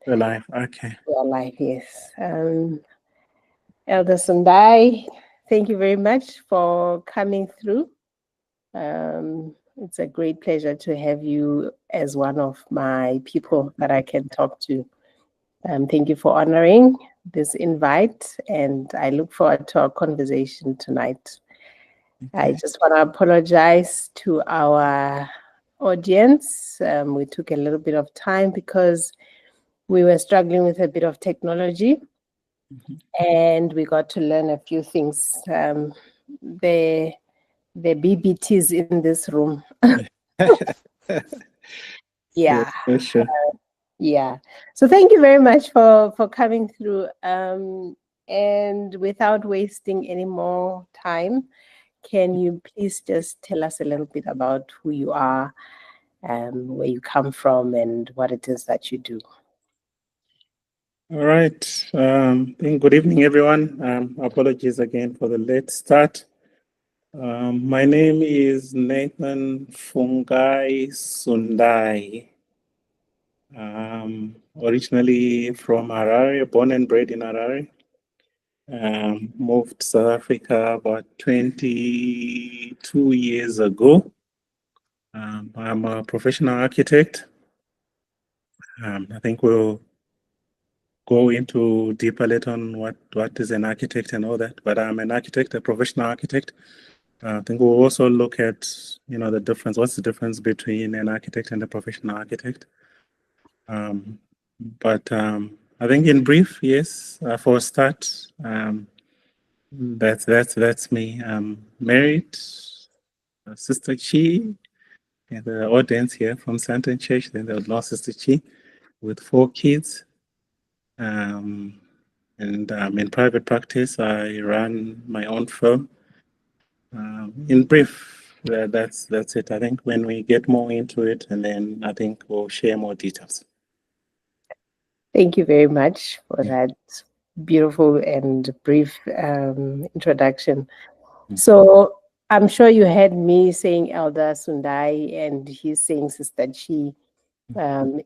We're live. Okay. We are live, yes. Elder Sundayi, thank you very much for coming through. It's a great pleasure to have you as one of my people that I can talk to. Thank you for honoring this invite, and I look forward to our conversation tonight. I just want to apologize to our audience. We took a little bit of time because we were struggling with a bit of technology, and we got to learn a few things. The BBTs in this room. Yeah. For sure. Yeah. So thank you very much for coming through. And without wasting any more time, can you please just tell us a little bit about who you are, where you come from, and what it is that you do? All right. Good evening, everyone. Apologies again for the late start. My name is Nathan Sundayi. Originally from Harare, born and bred in Harare. Moved to South Africa about 22 years ago. I'm a professional architect. I think we'll go into deeper later on what is an architect and all that. But I'm an architect, a professional architect. I think we'll also look at, the difference. What's the difference between an architect and a professional architect? But I think in brief, yes, for a start, that's me. I'm married, Sister Chi, and the audience here from Santon Church, then the Lord Sister Chi, with 4 kids. And in private practice, I run my own firm. In brief, that's it. I think when we get more into it, and then I think we'll share more details. Thank you very much for that beautiful and brief introduction. So I'm sure you heard me saying Elder Sundayi, and he's saying Sister Chi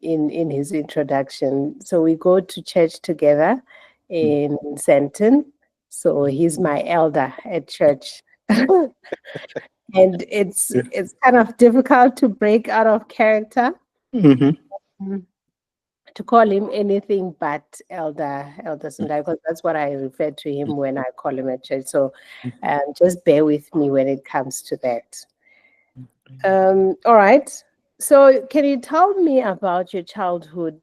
in his introduction. So we go to church together in Santon. So he's my elder at church. And it's kind of difficult to break out of character. To call him anything but Elder Sundayi, because that's what I refer to him when I call him at church. So just bear with me when it comes to that. All right. So can you tell me about your childhood?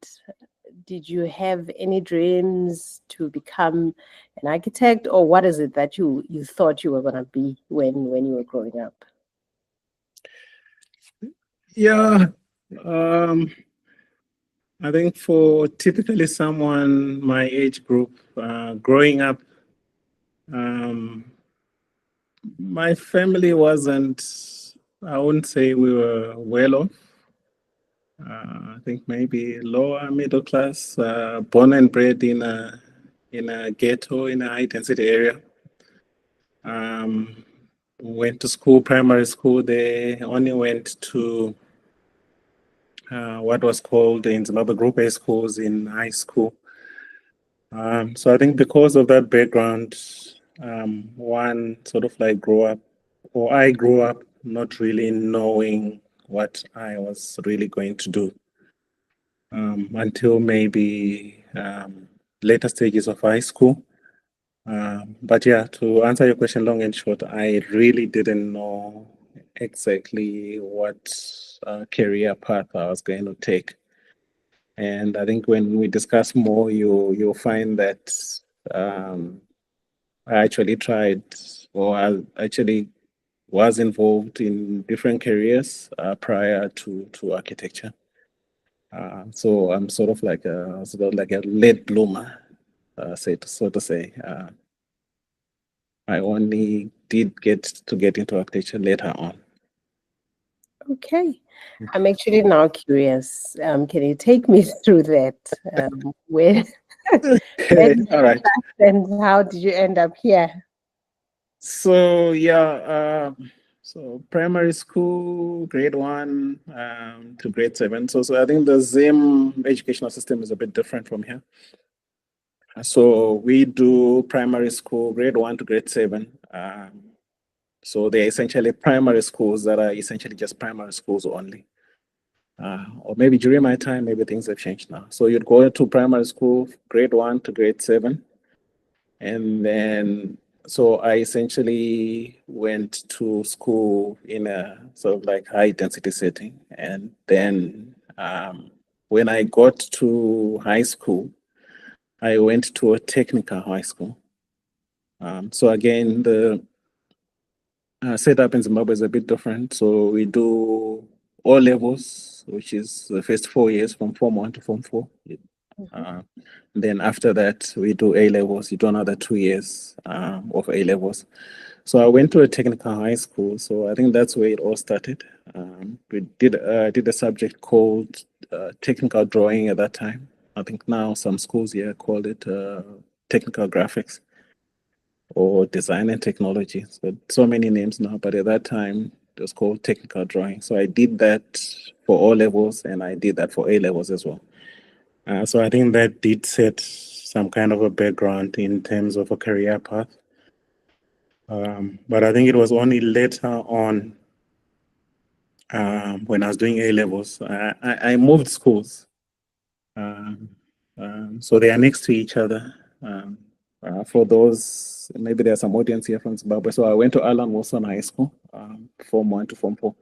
Did you have any dreams to become an architect, or what is it that you thought you were going to be when you were growing up? Yeah. I think for typically someone my age group, growing up, my family wasn't, I wouldn't say we were well off. I think maybe lower middle class, born and bred in a ghetto, in a high density area. Went to school, primary school there, only went to what was called in Zimbabwe Group A schools in high school. So I think because of that background, one sort of like I grew up not really knowing what I was really going to do until maybe later stages of high school. But yeah, to answer your question long and short, I really didn't know exactly what career path I was going to take. And I think when we discuss more, you'll find that I actually tried, or I actually was involved in different careers prior to architecture. So I'm sort of like a late bloomer, so to say. I only did get into architecture later on. Okay. I'm actually now curious. Can you take me through that? Where All right. And how did you end up here? So yeah, So primary school, grade 1 to grade 7. So I think the Zim educational system is a bit different from here. So we do primary school, grade 1 to grade 7. So they're essentially primary schools that are essentially just primary schools only. Or maybe during my time, maybe things have changed now. So you'd go to primary school, grade 1 to grade 7. And then, so I essentially went to school in a sort of like high density setting. And then when I got to high school, I went to a technical high school. So again, the setup in Zimbabwe is a bit different. So we do all levels, which is the first 4 years from Form 1 to Form 4. Then after that, we do A levels. You do another 2 years of A levels. So I went to a technical high school. So I think that's where it all started. We did a subject called technical drawing at that time. I think now some schools here call it technical graphics or design and technology. So many names now, but at that time it was called technical drawing. So I did that for O levels and I did that for A levels as well. So I think that did set some kind of a background in terms of a career path. But I think it was only later on when I was doing A levels, I moved schools. So they are next to each other. For those, maybe there's some audience here from Zimbabwe. So I went to Alan Wilson High School, Form 1 to Form 4.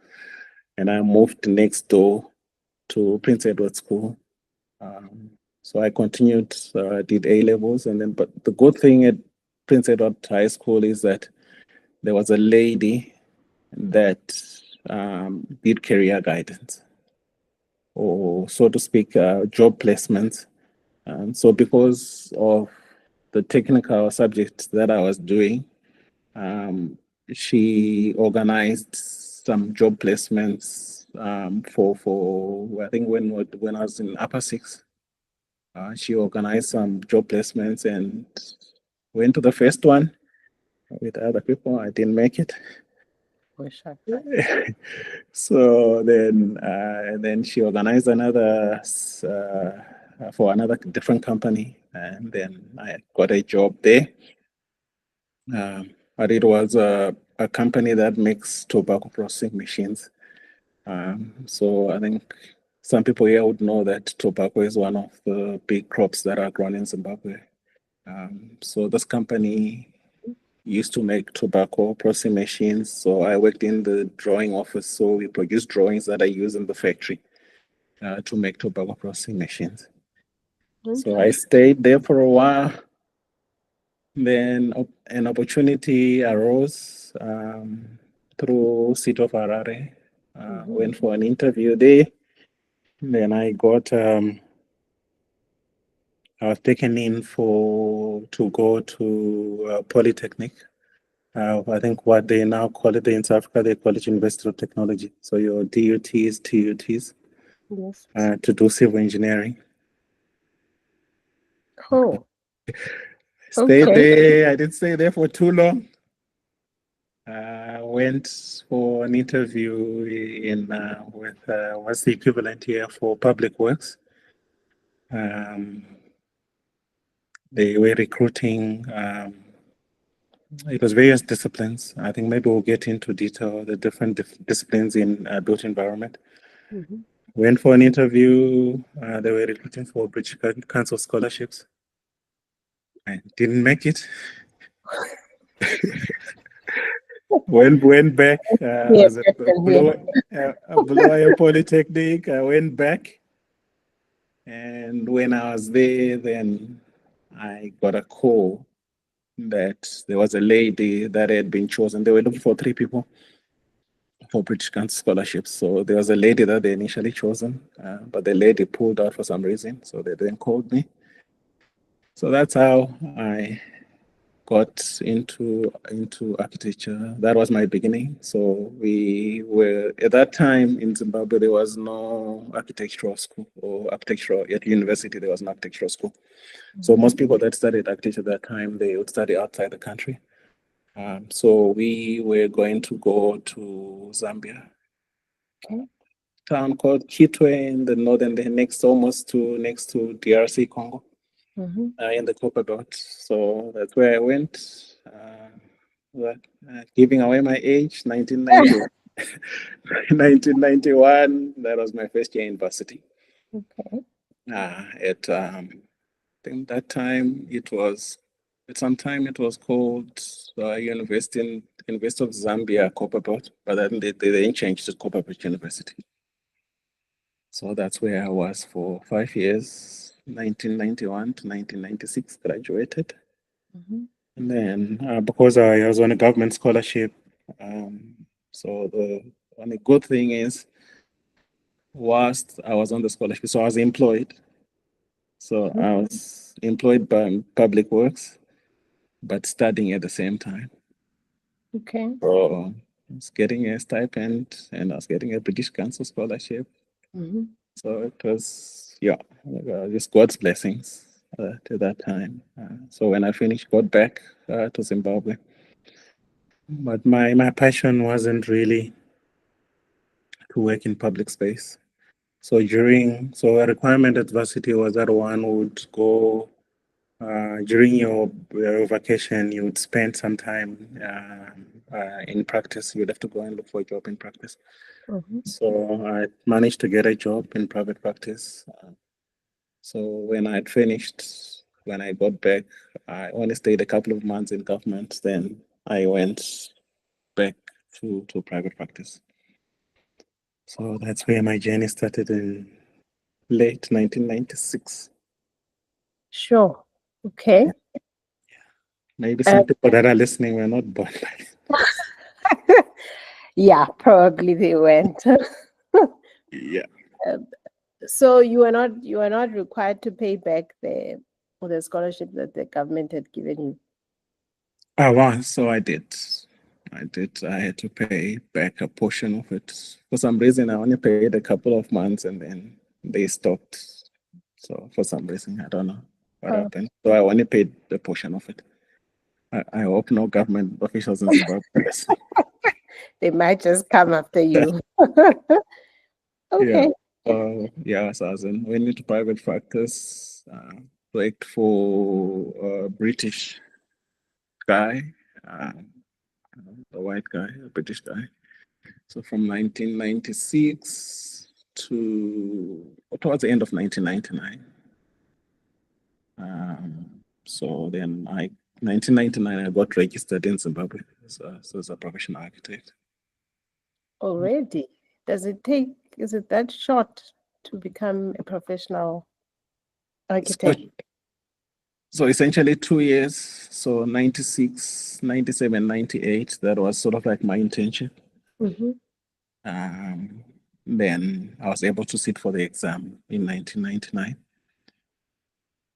And I moved next door to Prince Edward School. So I continued, did A levels, and then. But the good thing at Prince Edward High School is that there was a lady that did career guidance, or so to speak, job placements. So because of the technical subject that I was doing, she organized some job placements for I think when I was in upper six. She organized some job placements and went to the first one with other people. I didn't make it. So then she organized another for another different company, and then I got a job there. But it was a company that makes tobacco processing machines. So I think some people here would know that tobacco is one of the big crops that are grown in Zimbabwe. So this company used to make tobacco processing machines. So I worked in the drawing office. So we produced drawings that are used in the factory to make tobacco processing machines. Okay. So I stayed there for a while. Then an opportunity arose through City of Harare. Went for an interview there. Then I got I was taken in to go to Polytechnic. I think what they now call it in South Africa, they call it University of Technology. So your DUTs, TUTs, yes. To do civil engineering. Oh. Stayed there. I didn't stay there for too long. Went for an interview in with what's the equivalent here for public works. They were recruiting. It was various disciplines. I think maybe we'll get into detail the different disciplines in built environment. Went for an interview. They were recruiting for British Council scholarships. I didn't make it. Went back. I was at Bulawayo Polytechnic. I went back. And when I was there, then I got a call that there was a lady that had been chosen. They were looking for 3 people for British Council scholarships. So there was a lady that they initially chosen, but the lady pulled out for some reason. So they then called me. So that's how I got into architecture. That was my beginning. So we were, at that time in Zimbabwe, there was no architectural school or architectural, at university, there was no architectural school. So most people that studied architecture at that time, they would study outside the country. So we were going to go to Zambia, Okay. town called Kitwe in the northern, next to DRC Congo, Mhm. in the Copper Belt. So that's where I went. Giving away my age, 1990, 1991. That was my first year in university. Okay. I think that time it was, at some time it was called University of Zambia Copperbelt, but then they then changed to Copperbelt University. So that's where I was for 5 years, 1991 to 1996, graduated. Mhm. And then because I was on a government scholarship, so the only good thing is, whilst I was on the scholarship, so I was employed. So Mhm. I was employed by Public Works, but studying at the same time. Okay. So I was getting a stipend and I was getting a British Council scholarship. Mhm. So it was, yeah, just God's blessings to that time. So when I finished, got back to Zimbabwe. But my passion wasn't really to work in public space. So a requirement at varsity was that one would go during your vacation, you would spend some time in practice. You'd have to go and look for a job in practice. Mhm. So I managed to get a job in private practice. So when I'd finished, when I got back, I only stayed a couple of months in government. Then I went back to private practice. So that's where my journey started in late 1996. Sure. Okay. Maybe Uh, some people that are listening were not born. yeah, probably they went. Yeah. So you were not required to pay back the scholarship that the government had given you. I was, so I did. I did. I had to pay back a portion of it. For some reason, I only paid a couple of months and then they stopped. So for some reason, I don't know what Oh. happened. So I only paid a portion of it. I hope no government officials in Zimbabwe are listening. They might just come after you. Yeah. Okay. Yeah, so as in, went into private practice, worked for a British guy, a white guy, a British guy. So from 1996 to towards the end of 1999. So then 1999, I got registered in Zimbabwe as a professional architect. Already. Is it that short to become a professional So, architect? so essentially 2 years, so 96, 97, 98, that was sort of like my internship. Mhm. Then I was able to sit for the exam in 1999,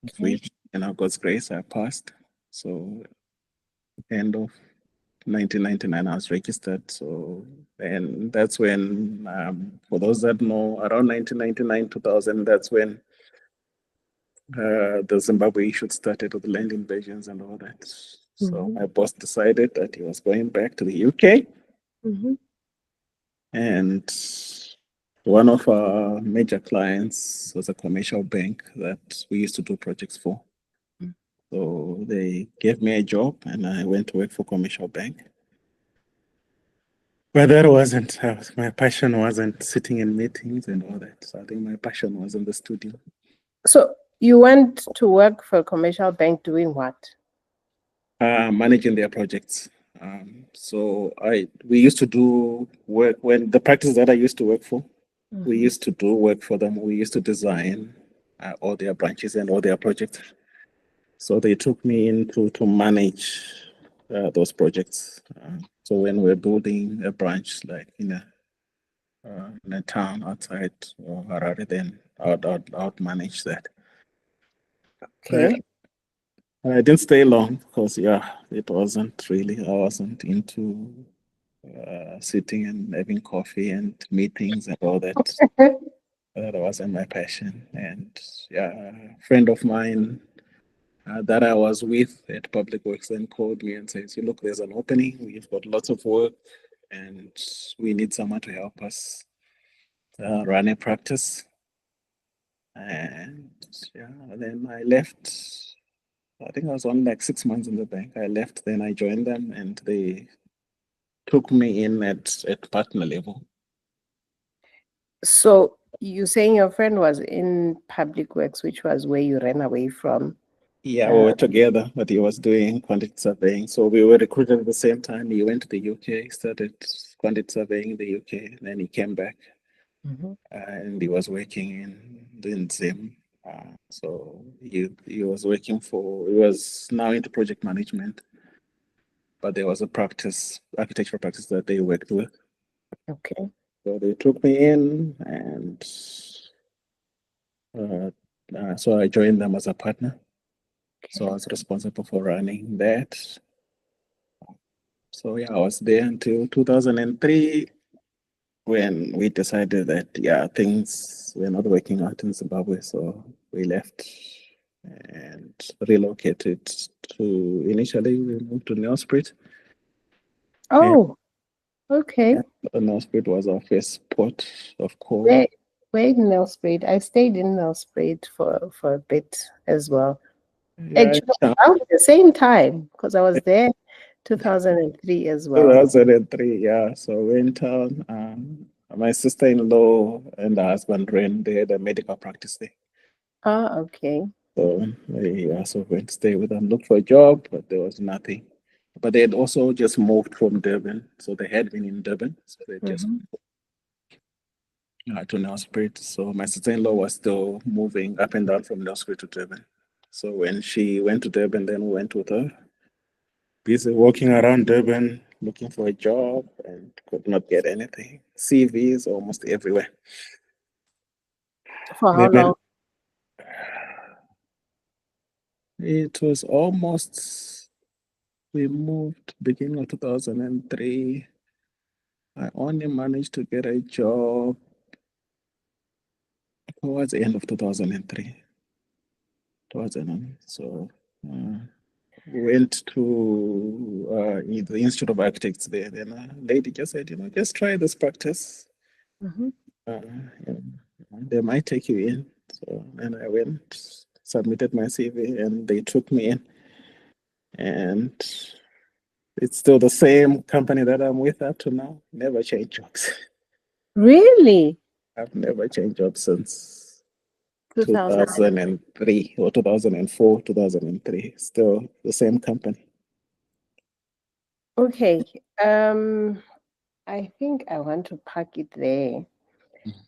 Okay. which, God's grace, I passed. So end of 1999, I was registered. So, and that's when, for those that know, around 1999, 2000, that's when the Zimbabwe issue started with the land invasions and all that. So Mhm. my boss decided that he was going back to the UK, Mhm. and one of our major clients was a commercial bank that we used to do projects for. Mm. So they gave me a job and I went to work for commercial bank. But that wasn't, my passion wasn't sitting in meetings and all that. So I think my passion was in the studio. So you went to work for a commercial bank doing what? Managing their projects. So we used to do work when the practice that I used to work for, we Mhm. used to do work for them. We used to design all their branches and all their projects. So they took me in to manage those projects. So when we're building a branch, like in a town outside Harare, then I would manage that. Okay. I didn't stay long because, yeah, it wasn't really, I wasn't into sitting and having coffee and meetings and all that. That wasn't my passion. And yeah, a friend of mine that I was with at Public Works then called me and says, "Look, there's an opening. We've got lots of work, and we need someone to help us run a practice." And yeah, then I left. I think I was only like 6 months in the bank. I left, then I joined them, and they took me in at partner level. So you're saying your friend was in public works, which was where you ran away from? Yeah, we Uh, were together, but he was doing quantity surveying. So we were recruited at the same time. He went to the UK, started quantity surveying in the UK, then he came back and he was working in doing the same. So he was working for, he was now into project management, but there was a practice, architectural practice that they worked with. Okay. So they took me in, and so I joined them as a partner. So I was responsible for running that. So yeah, I was there until 2003 when we decided that yeah, things were not working out in Zimbabwe. So we left and relocated to, initially we moved to Nelspruit. And Oh, okay. Nelspruit was our first port of call. Where in Nelspruit? I stayed in Nelspruit for a bit as well. Yeah, Actually, about the same time, because I was there 2003 as well. 2003, yeah. So we're in town. My sister-in-law and her husband ran there, the medical practice there. Ah, okay. So we also went to stay with them, looked for a job, but there was nothing. But they had also just moved from Durban. So they had been in Durban. So they just to Nelspruit. So my sister-in-law was still moving up and down from Nelspruit to Durban. So when she went to Durban, then we went with her. Busy walking around Durban looking for a job and could not get anything. CVs almost everywhere. For how Then long? it was almost, we moved beginning of 2003. I only managed to get a job towards the end of 2003. Towards the end. So went to the Institute of Architects there. Then a lady just said, just try this practice. Uh, they might take you in. So then I went, submitted my CV, and they took me in. And it's still the same company that I'm with up to now. Never changed jobs. Really? I've never changed jobs since 2000. 2003 or 2004, 2003. Still the same company. Okay. I think I want to park it there.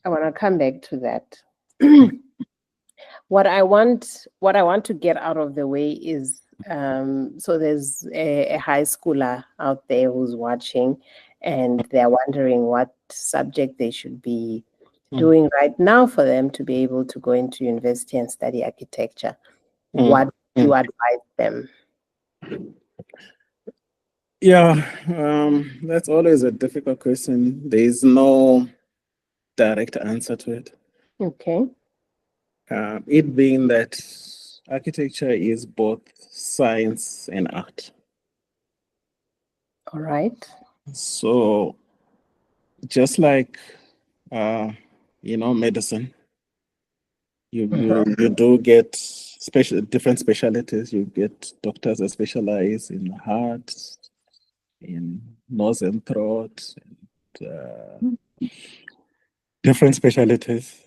I want to come back to that. What I want to get out of the way is so there's a high schooler out there who's watching and they're wondering what subject they should be doing right now for them to be able to go into university and study architecture. What do you advise them? Yeah, that's always a difficult question. There is no direct answer to it. Okay. It being that architecture is both science and art. All right. So just like medicine, you do get different specialties. You get doctors that specialize in heart, in nose and throat, and different specialties.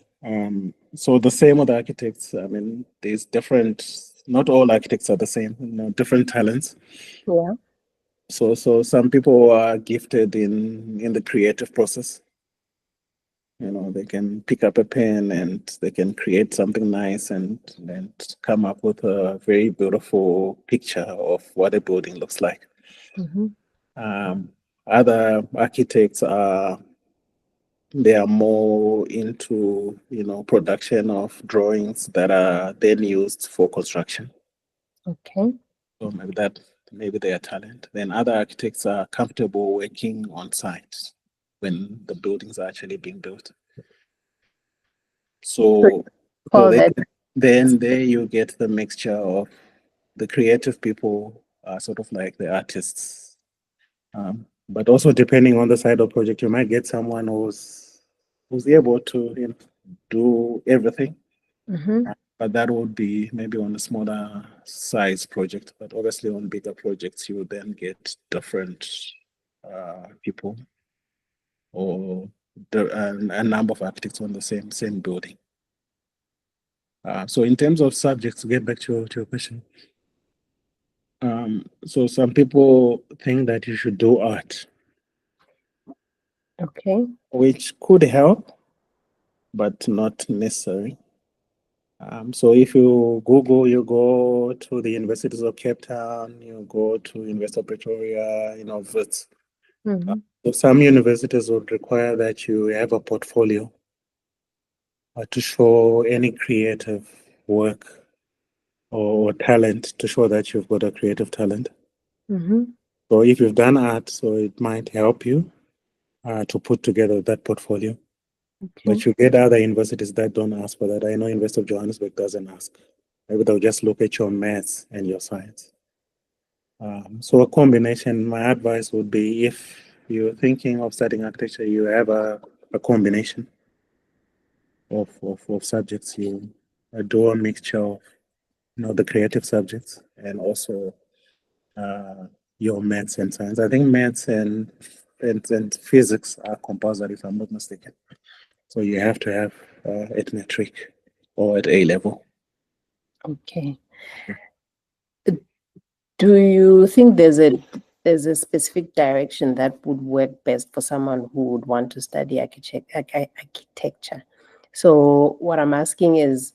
So the same with architects. I mean, there's different. Not all architects are the same. Different talents. Yeah. So some people are gifted in the creative process. They can pick up a pen and they can create something nice and come up with a very beautiful picture of what a building looks like. Other architects they are more into production of drawings that are then used for construction. Okay. So maybe their talent. Then other architects are comfortable working on site when the buildings are actually being built. So Call that. then there you get the mixture of the creative people are sort of like the artists. But also depending on the side of project, you might get someone who's able to do everything. But that would be maybe on a smaller size project. But obviously on bigger projects, you would then get different people or a number of architects on the same building. So in terms of subjects, to get back to your question, so some people think that you should do art. Okay. Which could help, but not necessary. So if you Google, you go to the universities of Cape Town, you go to University of Pretoria, Wits. So some universities would require that you have a portfolio to show any creative work or talent, to show that you've got a creative talent. So if you've done art, so it might help you to put together that portfolio. But you get other universities that don't ask for that. I know University of Johannesburg doesn't ask. Maybe they'll just look at your maths and your science. So a combination, my advice would be, if you're thinking of studying architecture, you have a combination of subjects. You do a mixture of the creative subjects and also your maths and science. I think maths and physics are compulsory, if I'm not mistaken. So you have to have at matric or at A level. Okay. Do you think there's a specific direction that would work best for someone who would want to study architecture? So what I'm asking is,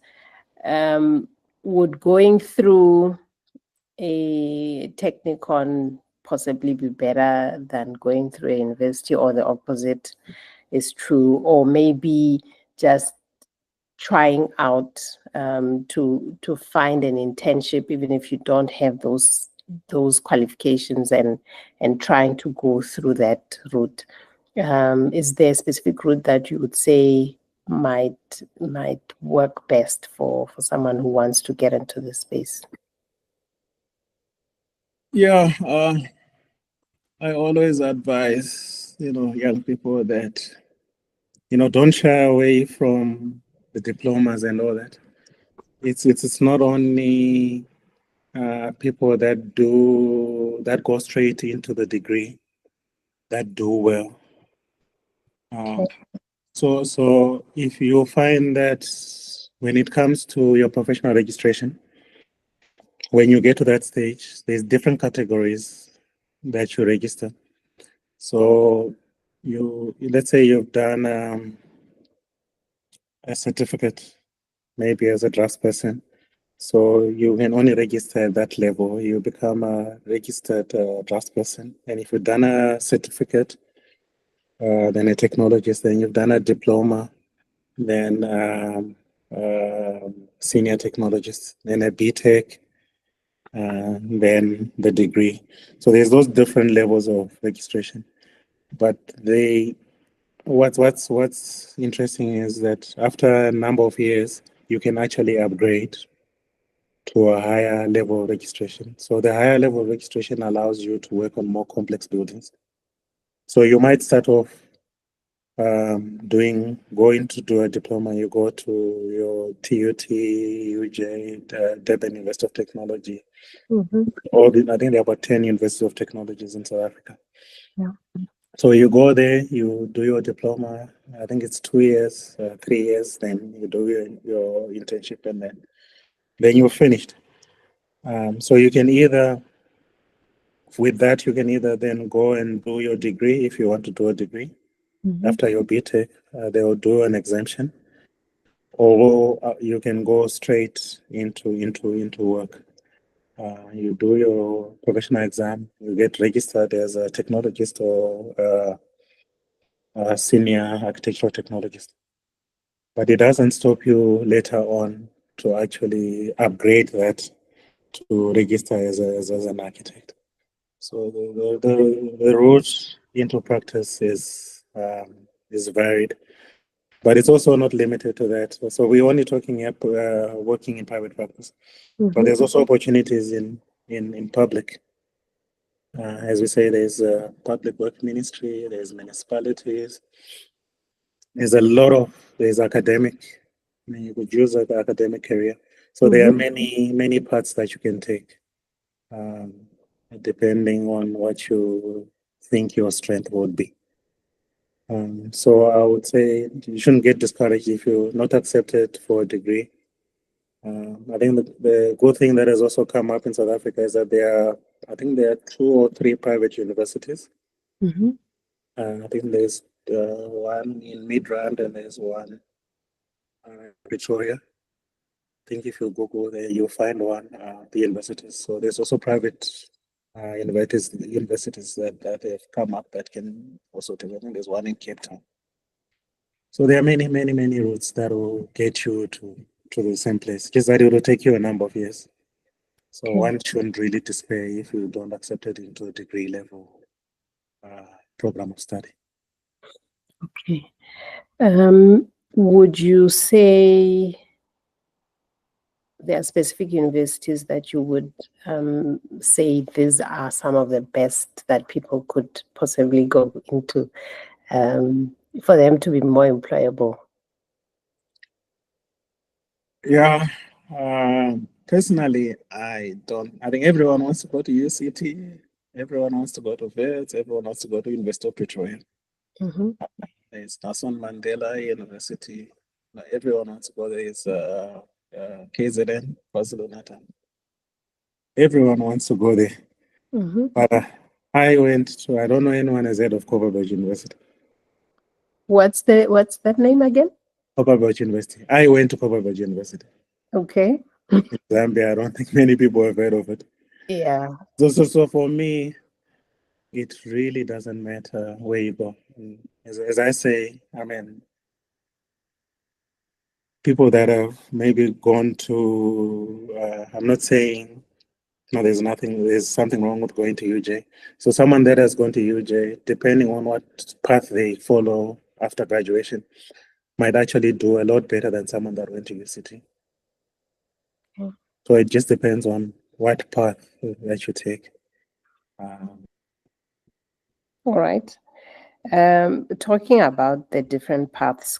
would going through a technicon possibly be better than going through a university, or the opposite is true? Or maybe just trying out to find an internship, even if you don't have those qualifications, and trying to go through that route. Is there a specific route that you would say might work best for someone who wants to get into this space? Yeah, I always advise young people that don't shy away from the diplomas and all that. It's not only people that go straight into the degree that do well. So if you find that when it comes to your professional registration, when you get to that stage, there's different categories that you register. So let's say you've done a certificate, maybe as a draftsperson. So you can only register at that level. You become a registered draftsperson. And if you've done a certificate, then a technologist, then you've done a diploma, then senior technologist, then a BTech, then the degree. So there's those different levels of registration. But what's interesting is that after a number of years, you can actually upgrade to a higher level of registration. So the higher level of registration allows you to work on more complex buildings. So you might start off going to do a diploma. You go to your TUT, UJ, Durban University of Technology. I think there are about 10 universities of technologies in South Africa. Yeah. So you go there, you do your diploma. I think it's 2 years, 3 years. Then you do your internship, and then you're finished. So you can either then go and do your degree if you want to do a degree. After your BTech, they will do an exemption, or you can go straight into work. You do your professional exam, you get registered as a technologist or a senior architectural technologist. But it doesn't stop you later on to actually upgrade that to register as an architect. So the route into practice is varied. But it's also not limited to that. So we're only talking working in private practice. But there's also opportunities in public. As we say, there's public work ministry, there's municipalities, there's academic. I mean, you could use the academic career. So there are many paths that you can take, depending on what you think your strength would be. So I would say you shouldn't get discouraged if you're not accepted for a degree. I think the good thing that has also come up in South Africa is that I think there are 2 or 3 private universities. I think there's one in Midrand and there's one in Pretoria. I think if you Google there, you'll find one, the universities. So there's also private universities that have come up that can also do. I think there's one in Cape Town. So there are many routes that will get you to the same place. Just that it will take you a number of years. So one shouldn't really despair if you don't accept it into a degree level program of study. Okay. Would you say there are specific universities that you would say these are some of the best that people could possibly go into for them to be more employable? Yeah. Personally, I don't. I think everyone wants to go to UCT. Everyone wants to go to Wits. Everyone wants to go to University of Pretoria. There's Nelson Mandela University. Everyone wants to go there. It's KZN, KwaZulu-Natal. Everyone wants to go there. But I don't know anyone has heard of Copperbridge University. What's that name again? Copperbridge University. I went to Copperbridge University. Okay. In Zambia, I don't think many people have heard of it. Yeah. So for me, it really doesn't matter where you go. As I say, I mean, people that have maybe gone to, I'm not saying, no, there's something wrong with going to UJ. So someone that has gone to UJ, depending on what path they follow after graduation, might actually do a lot better than someone that went to UCT. So it just depends on what path that you take. All right. Talking about the different paths,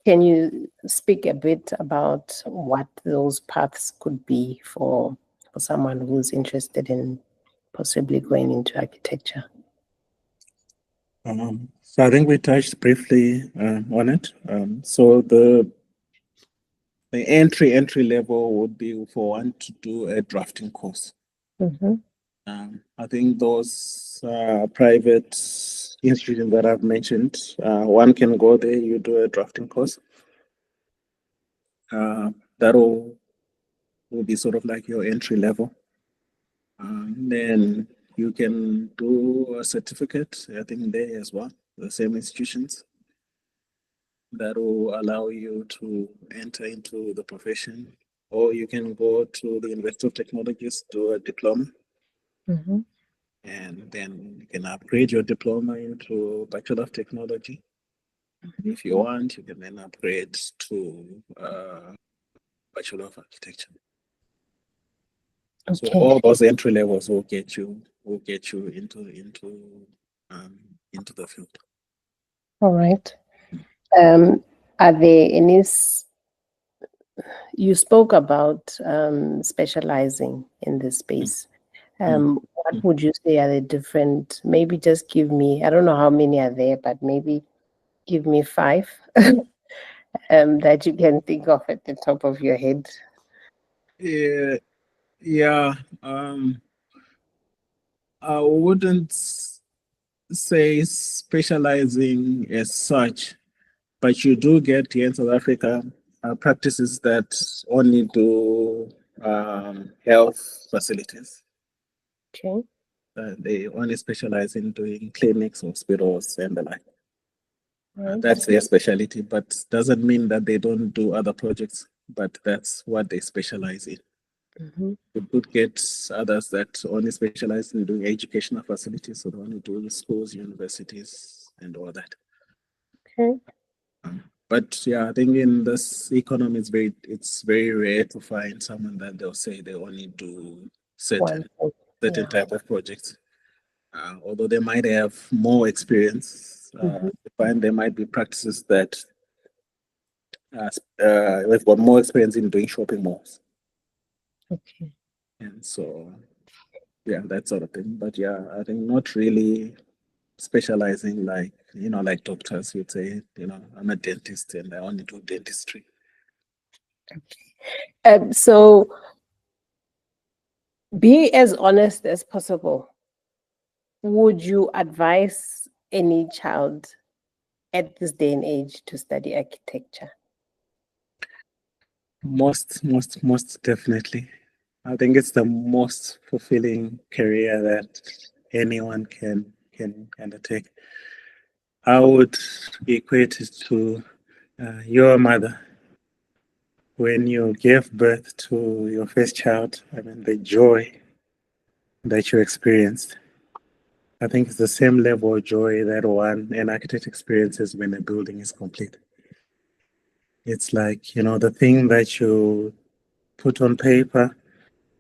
can you speak a bit about what those paths could be for someone who's interested in possibly going into architecture? So I think we touched briefly on it. So the entry level would be for one to do a drafting course. I think those private institutions that I've mentioned, one can go there, you do a drafting course. That will be sort of like your entry level. Then you can do a certificate, I think there as well, the same institutions. That will allow you to enter into the profession. Or you can go to the University of Technologies, do a diploma. And then you can upgrade your diploma into Bachelor of Technology. If you want, you can then upgrade to Bachelor of Architecture. Okay. So all those entry levels will get you into the field. All right. Are there any? You spoke about specializing in this space. What would you say are the different? Maybe just give me. I don't know how many are there, but maybe give me 5 that you can think of at the top of your head. Yeah. I wouldn't say specializing as such, but you do get here in South Africa practices that only do health facilities. Okay. They only specialize in doing clinics, hospitals, and the like. Right. That's their specialty, but doesn't mean that they don't do other projects, but that's what they specialize in. You could get others that only specialize in doing educational facilities, so they only do schools, universities, and all that. Okay. But yeah, I think in this economy, it's very rare to find someone that they'll say they only do One certain thing. certain Yeah. type of projects. Although they might have more experience, Mhm. I find there might be practices that we've got more experience in doing shopping malls, Okay. and so yeah, that sort of thing. But yeah, I think not really specializing like like doctors would say, I'm a dentist and I only do dentistry. So be as honest as possible. Would you advise any child at this day and age to study architecture? Most definitely. I think it's the most fulfilling career that anyone can undertake. I would equate it to your mother when you gave birth to your first child. I mean, the joy that you experienced. I think it's the same level of joy that an architect experiences when a building is complete. It's like, the thing that you put on paper,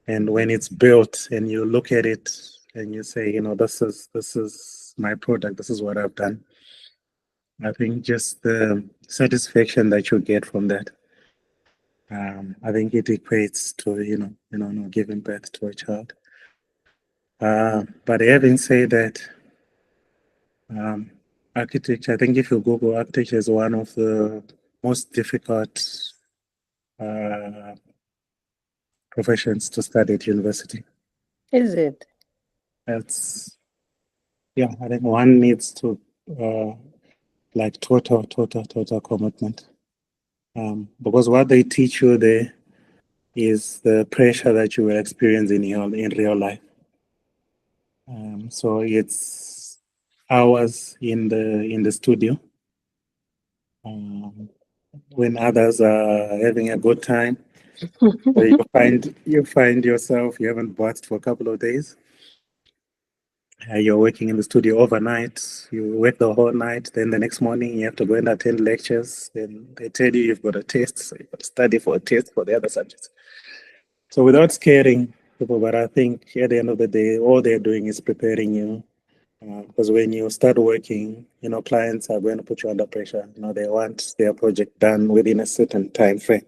and when it's built and you look at it and you say, this is my product, this is what I've done. I think just the satisfaction that you get from that, I think it equates to, giving birth to a child. But having said that, um, architecture, I think if you Google, architecture is one of the most difficult uh, professions to study at university. Is it? That's, yeah, I think one needs to like total commitment. Because what they teach you there is the pressure that you will experience in real life. So it's hours in the studio um, when others are having a good time. So you find yourself you haven't bathed for a couple of days. You're working in the studio overnight. You work the whole night. Then the next morning you have to go and attend lectures. Then they tell you you've got a test, so you've got to study for a test for the other subjects. So without scaring people, but I think at the end of the day, all they're doing is preparing you. Because when you start working, clients are going to put you under pressure. They want their project done within a certain time frame.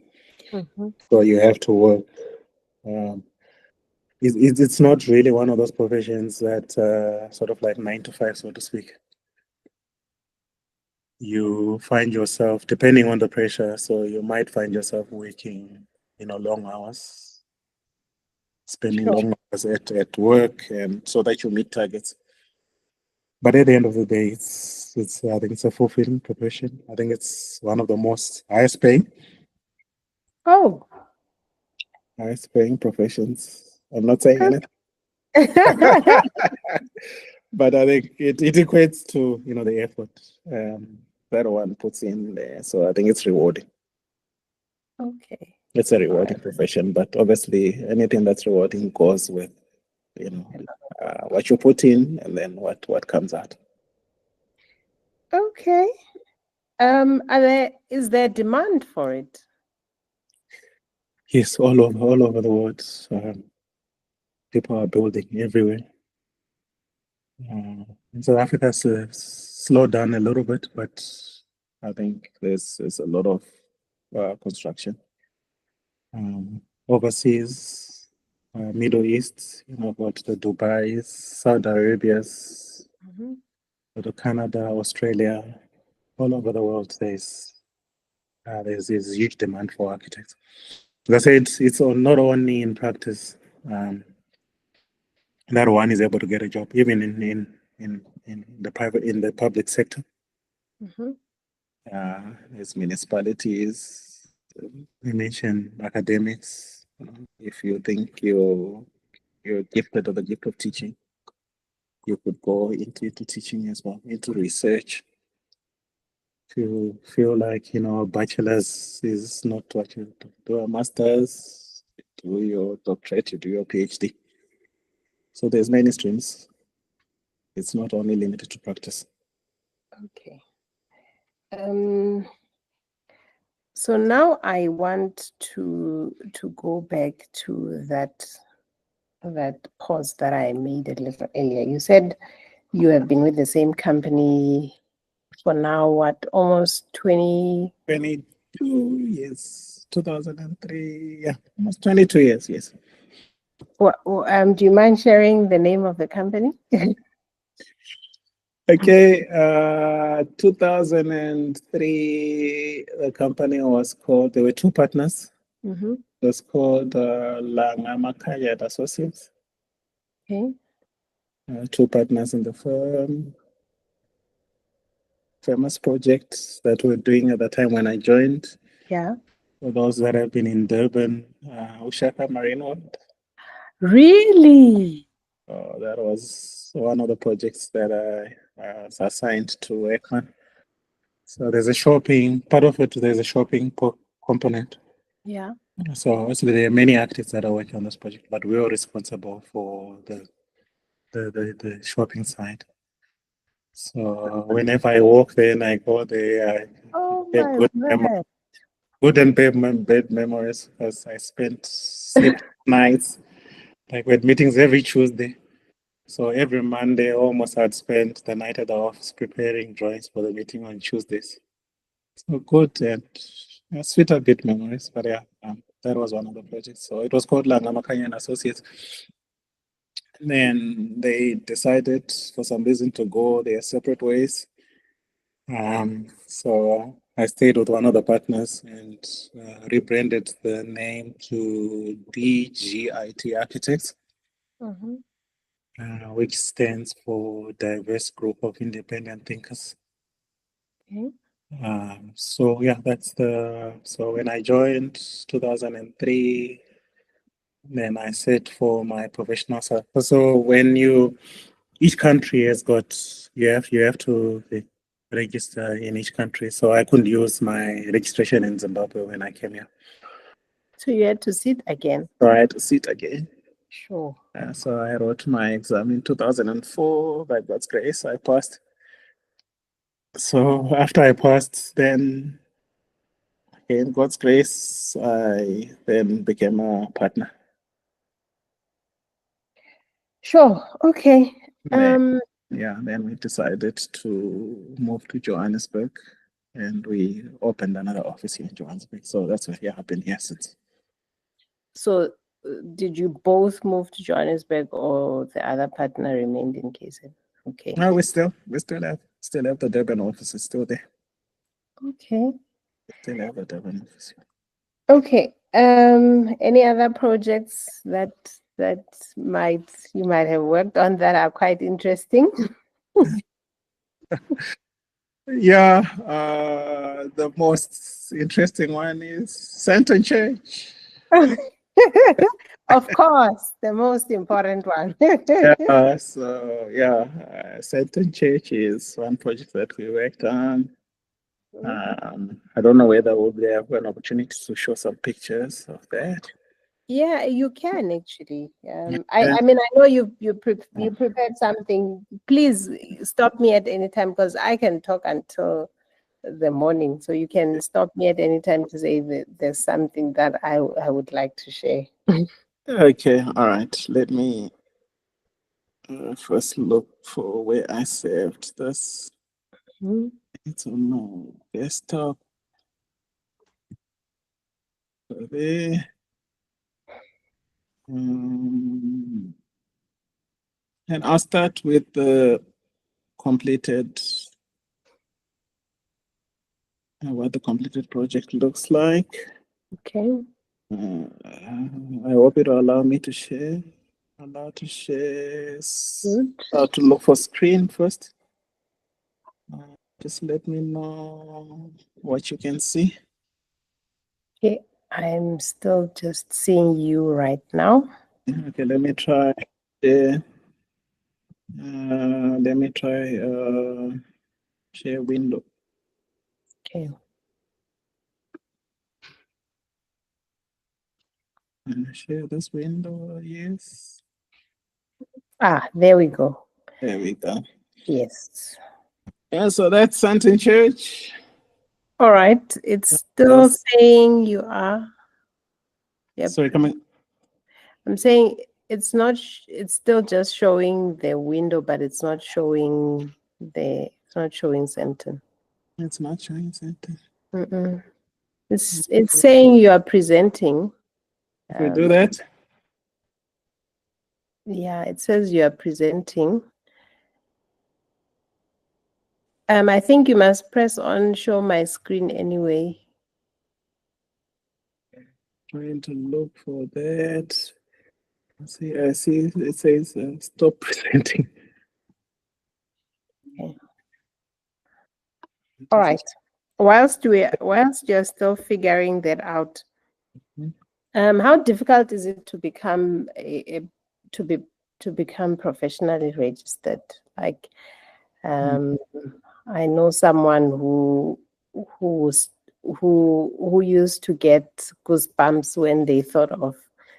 Mhm. So you have to work. Um, it's not really one of those professions that sort of like 9 to 5, so to speak. You find yourself, depending on the pressure, so you might find yourself working, long hours, spending Sure. long hours at work, and so that you meet targets. But at the end of the day, it's I think it's a fulfilling profession. I think it's one of the most Oh. highest paying professions. I'm not saying Okay. anything, but I think it equates to the effort that one puts in there. So I think it's rewarding. Okay. It's a All right. rewarding profession, but obviously anything that's rewarding goes with you know what you put in and then what comes out. Okay. Is there demand for it? Yes, all over the world, people are building everywhere. In South Africa has slowed down a little bit, but I think there's a lot of construction overseas, Middle East. About the Dubai's, Saudi Arabia's, Mhm. to Canada, Australia, all over the world. There's huge demand for architects. Like I said, it's not only in practice that one is able to get a job, even in the public sector. Mhm. There's municipalities. We mentioned academics. If you think you're gifted or the gift of teaching, you could go into teaching as well, into research. If you feel like a bachelor's is not what you do, a master's, do your doctorate, you do your PhD. So there's many streams. It's not only limited to practice. Okay. Um, So now I want to go back to that pause that I made a little earlier. You said you have been with the same company for now, what, almost 20? 22 years, 2003, yeah, almost 22 years, yes. Do you mind sharing the name of the company? Okay, 2003, the company was called, there were two partners. Mm-hmm. It was called Langamakaya and Associates. Okay. Two partners in the firm. Famous projects that we're doing at the time when I joined. Yeah. For those that have been in Durban, Ushaka Marine World. Really? That was one of the projects that I was assigned to work on. So there's a shopping, part of it, there's a shopping component. Yeah. So obviously there are many artists that are working on this project, but we are responsible for the shopping side. So whenever I walk there and I go there, Oh I have my word. good and bad memories because I slept nights, like we had meetings every Tuesday. So every Monday, almost I'd spend the night at the office preparing drawings for the meeting on Tuesdays. So good and sweet a bit memories, but yeah, that was one of the projects. So it was called Langamakanya and Associates. And then they decided for some reason to go their separate ways. So I stayed with one of the partners and rebranded the name to DGIT Architects, Mm-hmm. which stands for Diverse Group of Independent Thinkers. Okay. So yeah, so when I joined 2003, then I set for my professional side. So each country has got, you have to register in each country. So I couldn't use my registration in Zimbabwe when I came here. So you had to sit again. So I had to sit again. Sure. So I wrote my exam in 2004. By God's grace, I passed. So after I passed, then in God's grace, I then became a partner. Sure. Okay. Then we decided to move to Johannesburg and we opened another office here in Johannesburg. So that's what I've been here since. So did you both move to Johannesburg or the other partner remained in KZN? Okay. No, we still have the Durban office, it's still there. Okay. We still have the Durban office. Okay. Any other projects that you might have worked on that are quite interesting? Yeah, the most interesting one is Santon Church. Of course, the most important one. Santon Church is one project that we worked on. I don't know whether we'll have an opportunity to show some pictures of that. Yeah, you can actually. I mean, I know you prepared something. Please stop me at any time because I can talk until the morning. So you can stop me at any time to say that there's something that I would like to share. Okay, all right. Let me first look for where I saved this. Mhm. It's on my desktop. There. And I'll start with the completed, what the completed project looks like. Okay. I hope it will allow me to share. Allow to share. Good. To look for screen first. Just let me know what you can see. Okay, I'm still just seeing you right now. Okay, let me try. Let me try share window. Okay. Share this window. Yes. There we go. There we go. Yes. Yeah, so that's Santon Church. All right. It's still saying you are. Yep. Sorry, come on. I'm saying it's not, it's still just showing the window, but it's not showing it's not showing center. It's not showing center. It's saying you are presenting. If we do that. Yeah, it says you are presenting. I think you must press on show my screen anyway. Trying to look for that. I see it says stop presenting. Okay. All right. Whilst you're still figuring that out, how difficult is it to become to become professionally registered? Like, I know someone who used to get goosebumps when they thought of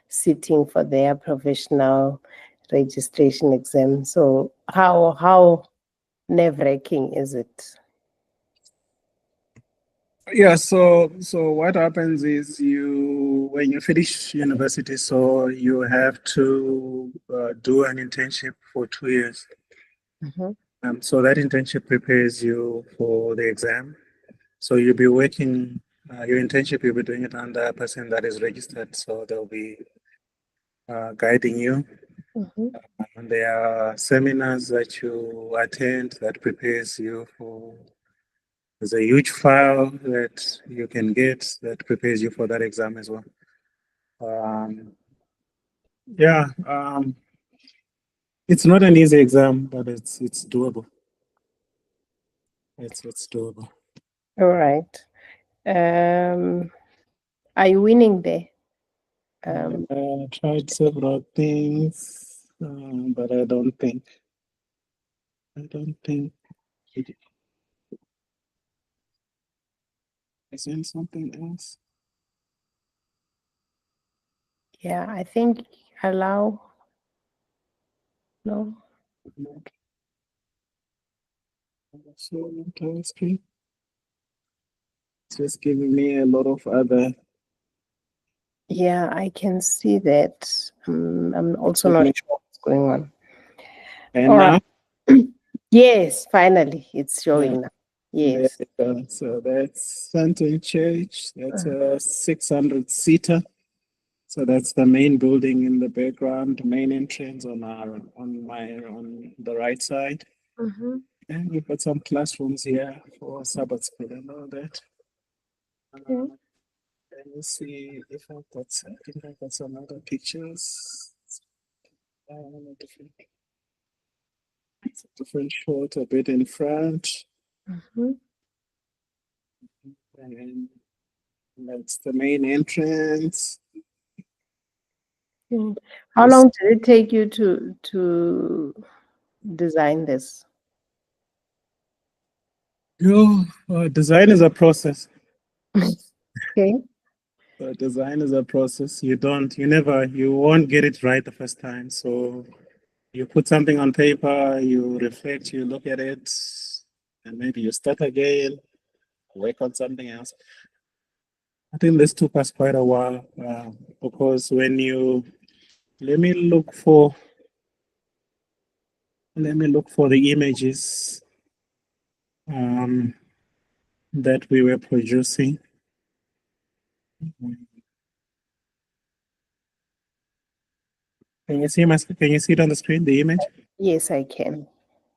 sitting for their professional registration exam. So how nerve-wracking is it? Yeah, so what happens is when you finish university, so you have to do an internship for 2 years. So that internship prepares you for the exam. So you'll be working, your internship, you'll be doing it under a person that is registered. So they'll be guiding you. And there are seminars that you attend that prepares you for. There's a huge file that you can get that prepares you for that exam as well. Yeah, it's not an easy exam, but it's doable. It's doable. All right. Are you winning there? I tried several things, but I don't think it is in something else. Yeah, I think allow. No. So entire screen. It's just giving me a lot of other. Yeah, I can see that. I'm also not sure what's going on. And All now, right. Yes, finally, it's showing now. there Yes. we go. So that's Santon Church. That's a 600-seater. So that's the main building in the background, main entrance on the right side. And we've got some classrooms here for Sabbath school and all that. Let me see if I think I've got some other pictures. Different shot a bit in front. And that's the main entrance. How long did it take you to design this? Design is a process. Okay. Design is a process. You won't get it right the first time. So you put something on paper, you reflect, you look at it, and maybe you start again, work on something else. I think this took us quite a while because let me look for the images that we were producing. Can you see it on the screen, the image? Yes, I can.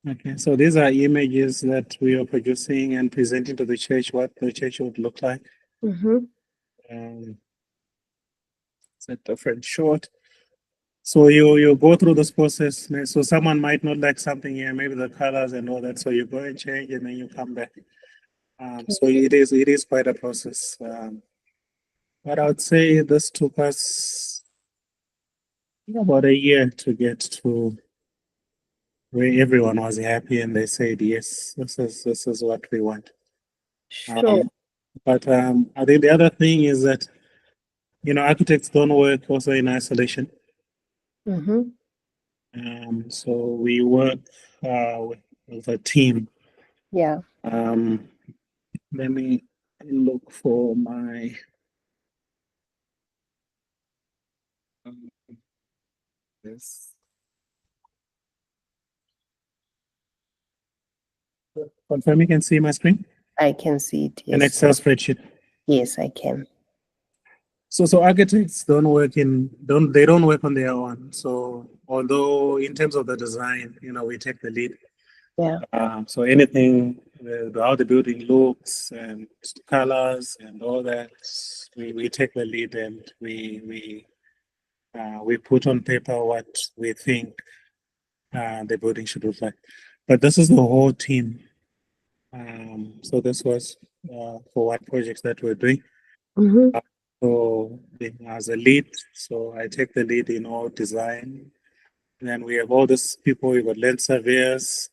Okay, so these are images that we are producing and presenting to the church, what the church would look like. It's a different shot. So you go through this process. So someone might not like something here, maybe the colors and all that. So you go and change, and then you come back. So it is quite a process. But I would say this took us about a year to get to where everyone was happy and they said yes, this is what we want. Sure. But I think the other thing is that architects don't work also in isolation. So we work with a team. Yeah. Let me look for my this. Confirm you can see my screen? I can see it, An yes. Excel spreadsheet. Yes, I can. So architects don't work on their own. So although in terms of the design, we take the lead. Yeah. So anything, how the building looks and colors and all that, we take the lead, and we put on paper what we think the building should look like. But this is the whole team. So this was for what projects that we're doing. Mm-hmm. So as a lead, so I take the lead in all design. And then we have all these people, we've got land surveyors.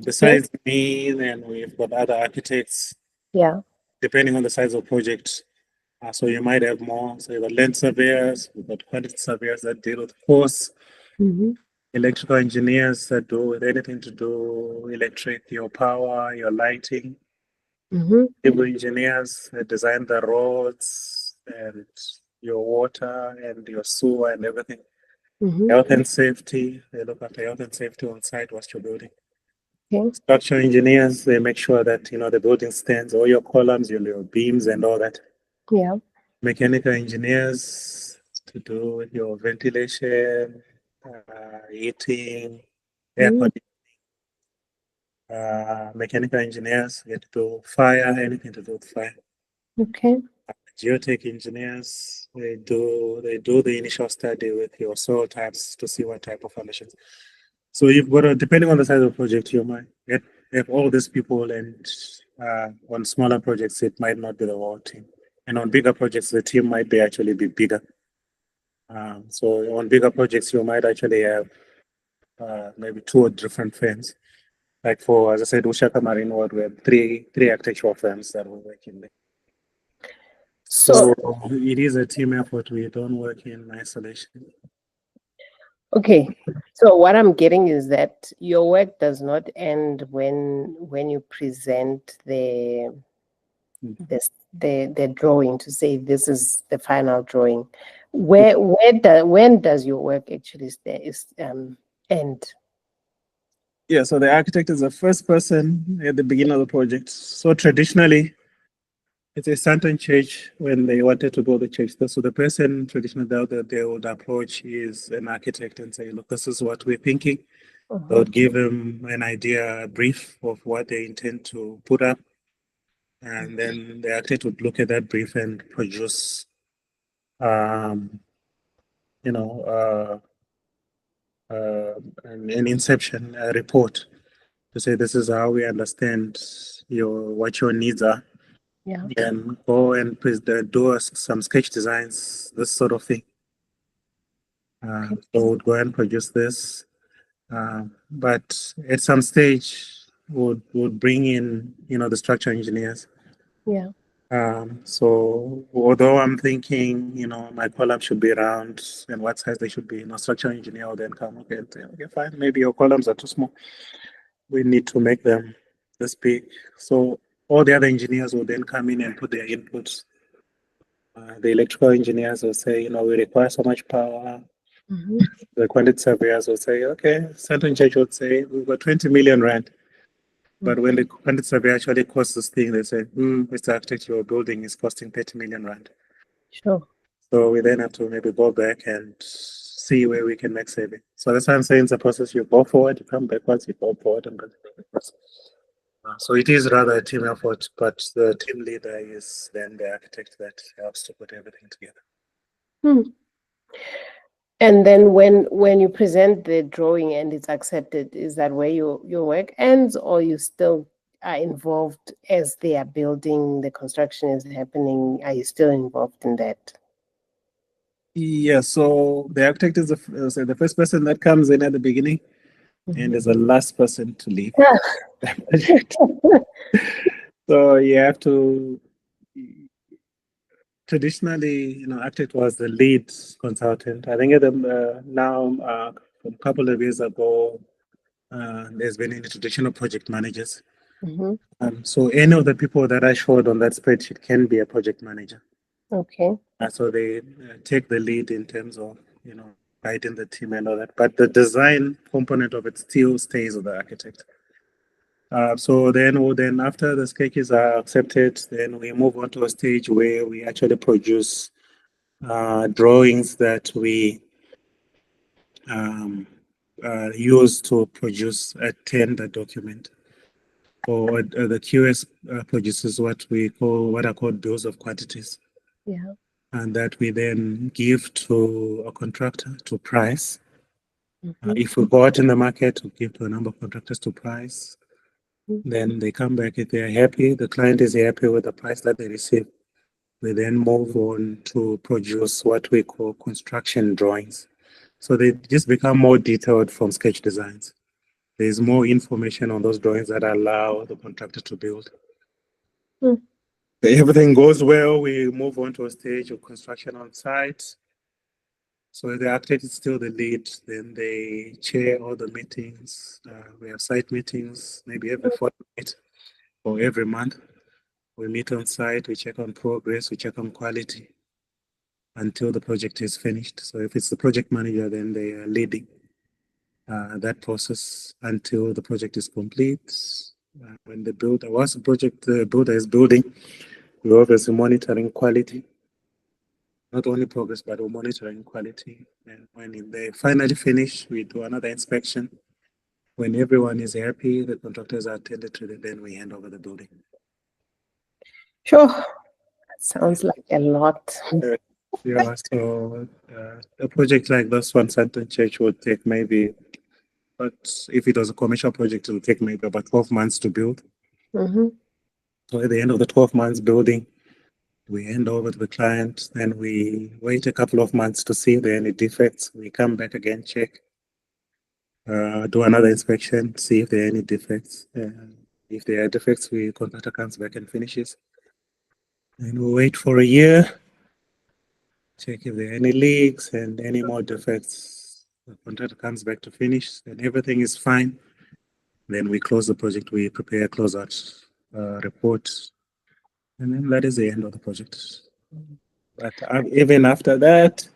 Besides me, then we've got other architects, Yeah. depending on the size of project. So you might have more. So you've got land surveyors, we've got quantity surveyors that deal with force, Mm-hmm. electrical engineers that do with anything to do electric, your power, your lighting, Mm-hmm. civil engineers that design the roads and your water and your sewer and everything. Mm-hmm. Health and safety, they look after health and safety on site whilst you're building. Okay. Structural engineers, they make sure that the building stands, all your columns, your beams and all that. Yeah. Mechanical engineers to do with your ventilation, heating, air Mm-hmm. conditioning. Mechanical engineers get to do fire, anything to do with fire. Okay. Geotech engineers, they do the initial study with your soil types to see what type of foundations. So you've got to, depending on the size of the project, you might have all these people, and on smaller projects, it might not be the whole team. And on bigger projects, the team might actually be bigger. So on bigger projects, you might actually have maybe two different firms. Like for, as I said, Ushaka Marine World, we have three architectural firms that will work in there. So it is a team effort. We don't work in isolation. Okay, so what I'm getting is that your work does not end when you present the drawing to say this is the final drawing. When does your work actually end? Yeah, so the architect is the first person at the beginning of the project. So traditionally, it's a certain church when they wanted to build the church. So the person traditionally that they would approach is an architect and say, look, this is what we're thinking. They would give him an idea, a brief of what they intend to put up. And then the architect would look at that brief and produce, um, you know, an inception, a report to say this is how we understand what your needs are. Yeah. And go and do some sketch designs, this sort of thing. So would go and produce this, but at some stage would bring in the structural engineers. Yeah. So although I'm thinking my column should be round and what size they should be, structural engineer will then come and say, okay, fine, maybe your columns are too small. We need to make them this big. So all the other engineers will then come in and put their inputs. The electrical engineers will say, we require so much power. Mm-hmm. The quantity surveyors will say, okay, certain church would say, we've got 20 million rand. But when the quantity survey actually costs this thing, they say, Mr. Architect, your building is costing 30 million rand. Sure. So we then have to maybe go back and see where we can make saving. So that's why I'm saying it's a process. You go forward, you come backwards, you go forward and backwards. So it is rather a team effort, but the team leader is then the architect that helps to put everything together. And then when you present the drawing and it's accepted, is that where your work ends, or you still are involved as they are building, the construction is happening? Are you still involved in that? Yeah, so the architect is the first person that comes in at the beginning and is the last person to leave the project. So you have to, traditionally, architect was the lead consultant. I think now, a couple of years ago, there's been an introduction of project managers. So any of the people that I showed on that spreadsheet can be a project manager. Okay. So they take the lead in terms of, guiding the team and all that. But the design component of it still stays with the architect. So then after the sketches are accepted, then we move on to a stage where we actually produce drawings that we use to produce a tender document. Or the QS produces what are called bills of quantities. Yeah. And that we then give to a contractor to price. If we go out in the market, we give to a number of contractors to price. Then they come back. If they're happy, the client is happy with the price that they receive, we then move on to produce what we call construction drawings. So they just become more detailed from sketch designs. There's more information on those drawings that allow the contractor to build. If everything goes well, we move on to a stage of construction on site. So the architect is still the lead, then they chair all the meetings. We have site meetings, maybe every fortnight or every month. We meet on site, we check on progress, we check on quality until the project is finished. So if it's the project manager, then they are leading that process until the project is complete. When once the builder is building, we're obviously monitoring quality. Not only progress, but we're monitoring quality. And when they finally finish, we do another inspection. When everyone is happy, the contractors are attended to, then we hand over the building. Sure. That sounds like a lot. Yeah, so a project like this one, Santon Church, would take maybe, but if it was a commercial project, it would take maybe about 12 months to build. So at the end of the 12 months building, we hand over to the client, then we wait a couple of months to see if there are any defects. We come back again, check, do another inspection, see if there are any defects. If there are defects, contractor comes back and finishes. And we wait for a year, check if there are any leaks and any more defects. The contractor comes back to finish, and everything is fine. Then we close the project, we prepare a closeout report, and then that is the end of the project. But even after that,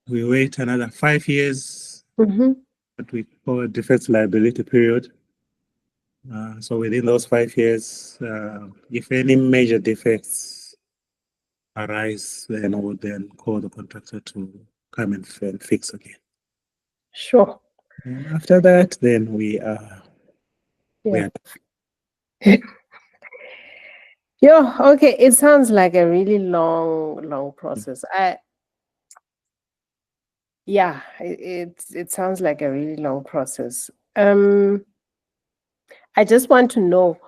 we wait another 5 years, what we call a defects liability period. So within those 5 years, if any major defects arise, then we'll then call the contractor to come and fix again. Sure. And after that, then we are. Yeah, okay. It sounds like a really long process. It sounds like a really long process. I just want to know,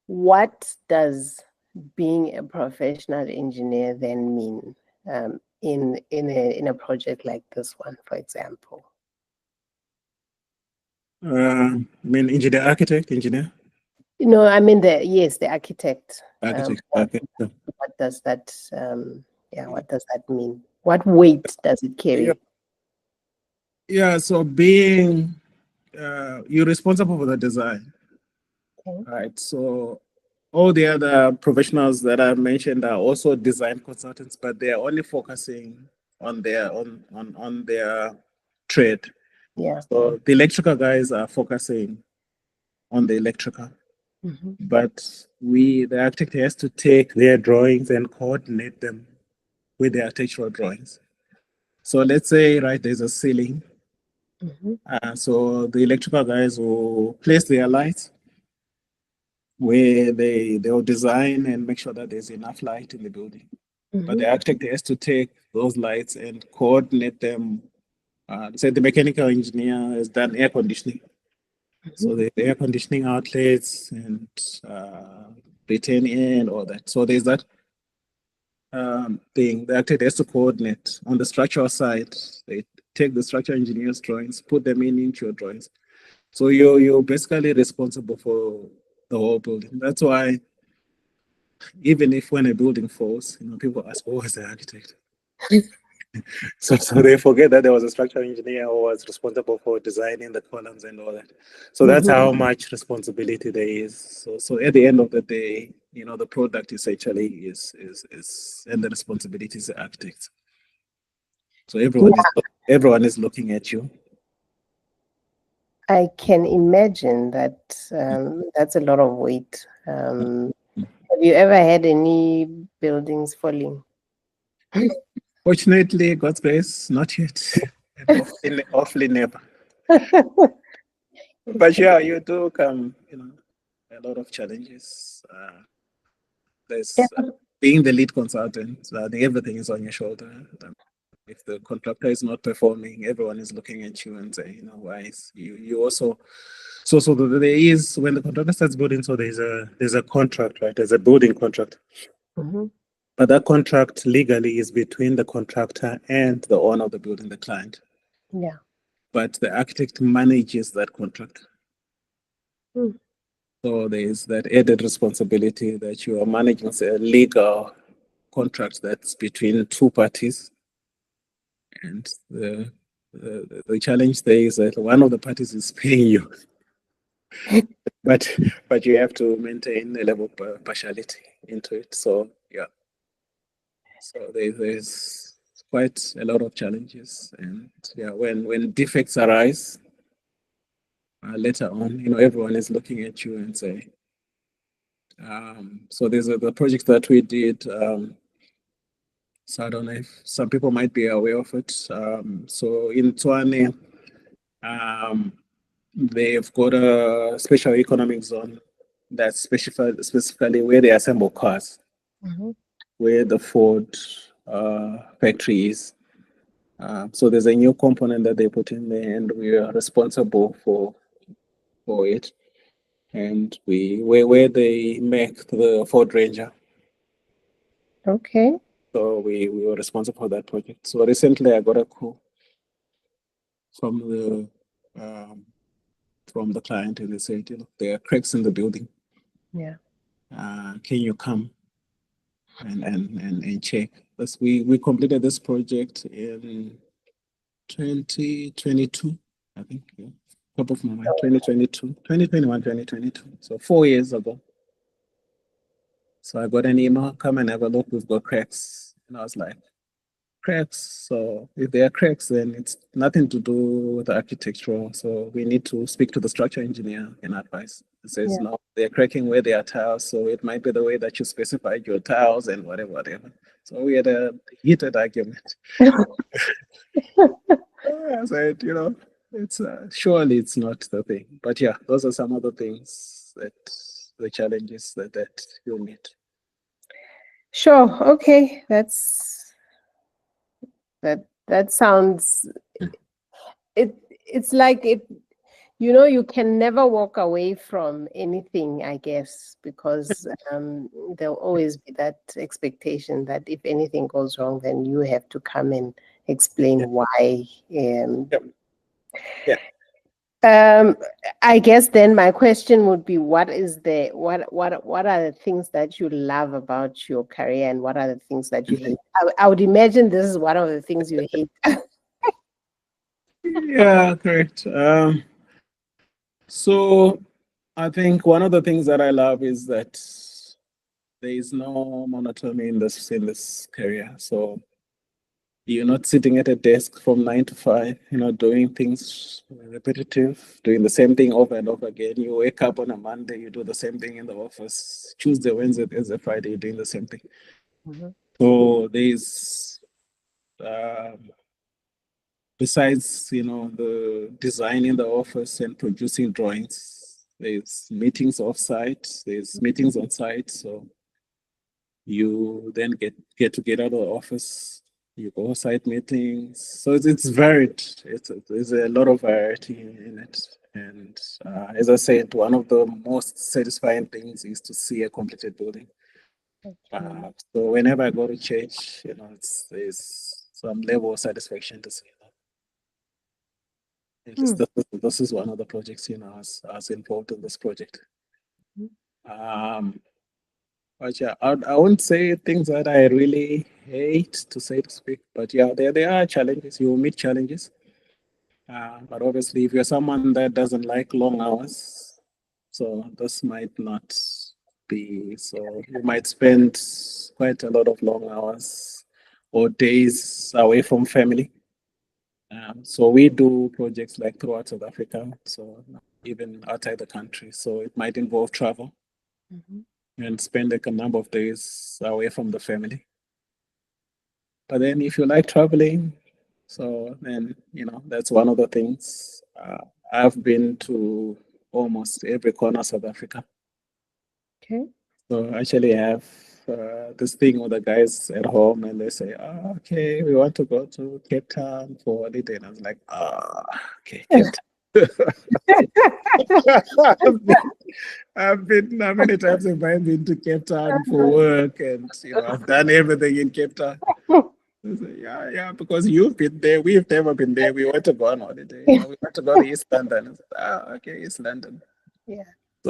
what does being a professional engineer then mean in a project like this one, for example? I mean, engineer? No, I mean the architect. Architect. What does that what does that mean? What weight does it carry? Yeah, so you're responsible for the design. Okay. Right. So all the other professionals that I mentioned are also design consultants, but they are only focusing on their trade. Yeah. So the electrical guys are focusing on the electrical. But the architect has to take their drawings and coordinate them with the architectural drawings. So let's say, there's a ceiling. So the electrical guys will place their lights where they'll design and make sure that there's enough light in the building. But the architect has to take those lights and coordinate them. Say the mechanical engineer has done air conditioning. So the air conditioning outlets and retain air and all that. So there's that thing. The architect has to coordinate. On the structural side, they take the structural engineer's drawings, put them into your drawings. So you're basically responsible for the whole building. That's why even if when a building falls, people ask, "Oh, is the architect?" So they forget that there was a structural engineer who was responsible for designing the columns and all that. So that's how much responsibility there is. So at the end of the day, the product essentially is and the responsibility is the architect. So everyone is looking at you. I can imagine that that's a lot of weight. Have you ever had any buildings falling? Fortunately, God's grace, not yet. And hopefully never. But yeah, you do come, a lot of challenges. There's being the lead consultant, I think everything is on your shoulder. If the contractor is not performing, everyone is looking at you and say, why is you also. So there is, when the contractor starts building, so there's a contract, right? There's a building contract. But that contract legally is between the contractor and the owner of the building, the client. Yeah. But the architect manages that contract. So there is that added responsibility that you are managing a legal contract that's between two parties. And the challenge there is that one of the parties is paying you. but you have to maintain a level of partiality into it. So yeah. So there's quite a lot of challenges. And yeah, when defects arise, later on, everyone is looking at you and say, so there's the project that we did. So I don't know if some people might be aware of it. So in Tshwane, they've got a special economic zone that's specifically where they assemble cars, where the Ford factory is. So there's a new component that they put in there, and we are responsible for it. And where they make the Ford Ranger. Okay. So we were responsible for that project. So recently I got a call from the client, and they said, there are cracks in the building. Yeah. Can you come and check? We completed this project in 2022, I think. Yeah. Top of my mind, 2022, 2021, 2022. So 4 years ago. So I got an email, come and have a look, we've got cracks. And I was like, cracks? So if there are cracks, then it's nothing to do with the architectural. So we need to speak to the structural engineer and advise. It says, no, they're cracking where they are tiles. So it might be the way that you specified your tiles and whatever. So we had a heated argument. I said, it's surely it's not the thing. But yeah, those are some of the things the challenges that you'll meet. Sure. Okay. That sounds it's like it, you can never walk away from anything, I guess, because there'll always be that expectation that if anything goes wrong, then you have to come and explain why. I guess then my question would be, what are the things that you love about your career, and what are the things that you hate? I would imagine this is one of the things you hate. Yeah, correct. So I think one of the things that I love is that there is no monotony in this career. So you're not sitting at a desk from 9 to 5, doing things repetitive, doing the same thing over and over again. You wake up on a Monday, you do the same thing in the office. Tuesday, Wednesday, Thursday, Friday, you're doing the same thing. So there's, besides, the design in the office and producing drawings, there's meetings off-site, there's meetings on site. So you then get to get out of the office, you go site meetings. So it's varied. There's a lot of variety in it. And as I said, one of the most satisfying things is to see a completed building. So whenever I go to church, there's some level of satisfaction to see that. This is one of the projects, I was involved in this project. But yeah, I won't say things that I really hate to say to speak. But yeah, there are challenges. You will meet challenges. But obviously, if you're someone that doesn't like long hours, so this might not be. So you might spend quite a lot of long hours or days away from family. So we do projects like throughout South Africa, so even outside the country. So it might involve travel Mhm. and spend like a number of days away from the family. But then if you like traveling, so then, that's one of the things. I've been to almost every corner of South Africa. Okay. So I actually have this thing with the guys at home and they say, oh, okay, we want to go to Cape Town for holiday. And I was like, okay, Cape Town. I've been, how many times have I been to Cape Town for work? And, I've done everything in Cape Town. I say, yeah, because you've been there, we've never been there. We want to go on holiday. We want to go to East London. I said, okay, East London. Yeah.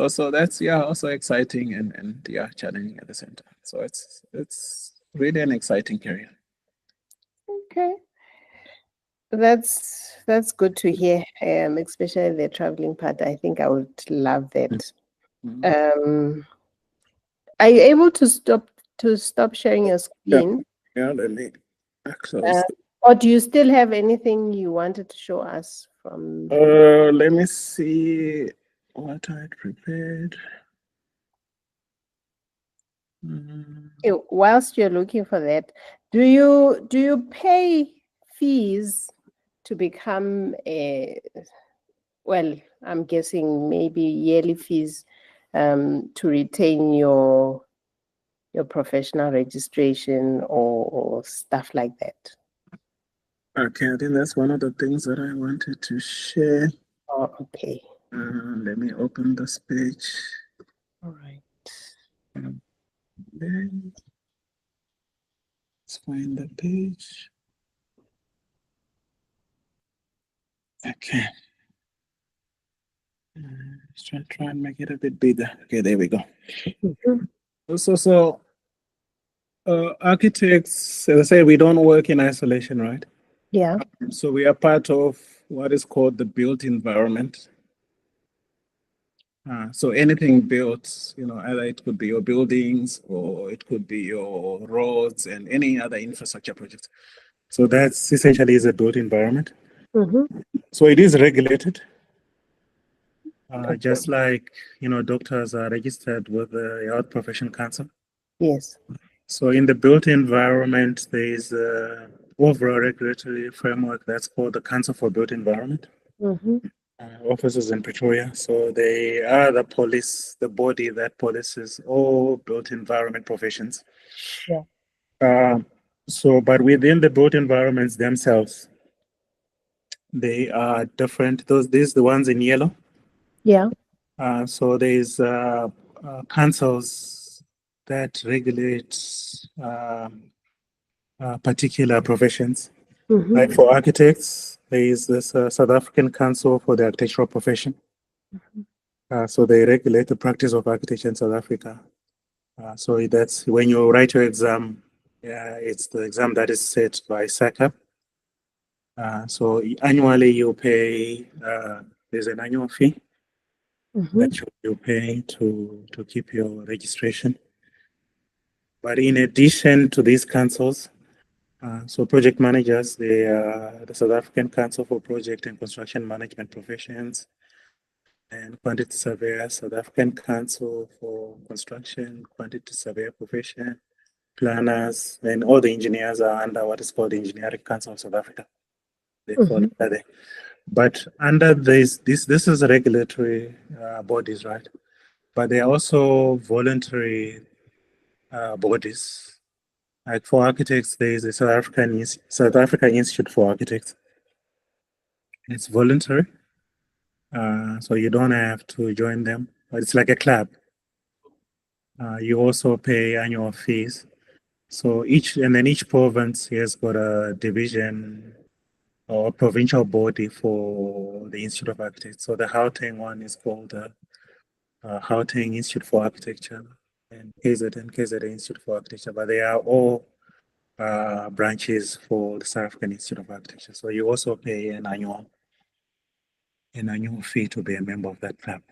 So that's also exciting and yeah, challenging at the same time. So it's really an exciting career. Okay. That's good to hear. Especially the traveling part. I think I would love that. Mhm. Are you able to stop sharing your Yeah, screen? yeah, let me Uh, close. or do you still have anything you wanted to show us from? Let me see what I prepared. Mm, Whilst you're looking for that, do you pay fees to become a, well, I'm guessing maybe yearly fees to retain your professional registration or stuff like that? Okay, I think that's one of the things that I wanted to share. Oh, okay. Let me open this page. All right. Then let's find the page. Okay. Let's try and make it a bit bigger. Okay, there we go. Mhm. So, architects, as I say, we don't work in isolation, right? Yeah. So we are part of what is called the built environment. So anything built, either it could be your buildings or it could be your roads and any other infrastructure projects. So that's essentially is a built environment. Mm-hmm. So it is regulated, Okay. just like, doctors are registered with the Health Profession Council. Yes. So in the built environment, there is a overall regulatory framework that's called the Council for Built Environment. Mm-hmm. Offices in Pretoria. So they are the body that policies all built environment professions. Yeah. Uh, but within the built environments themselves, they are different. These the ones in yellow. Yeah. So there's councils that regulate particular professions. Mm-hmm. Like for architects, there is this South African Council for the Architectural Profession. So they regulate the practice of architecture in South Africa. So that's when you write your exam, it's the exam that is set by SACA. So annually you pay, there's an annual fee Mm-hmm. that you pay to keep your registration. But in addition to these councils, so project managers, the South African Council for Project and Construction Management Professions, and quantity surveyors, South African Council for Construction, quantity surveyor profession, planners, and all the engineers are under what is called the Engineering Council of South Africa. They fall Mm-hmm. under there. But under this is regulatory bodies, right? But they are also voluntary bodies. Like for architects, there is a South African Institute for Architects. It's voluntary, so you don't have to join them, but it's like a club. You also pay annual fees. So each province has got a division or provincial body for the Institute of Architects. So the Gauteng one is called Gauteng Institute for Architecture. and KZN Institute for Architecture, but they are all branches for the South African Institute of Architecture. So you also pay an annual fee to be a member of that club.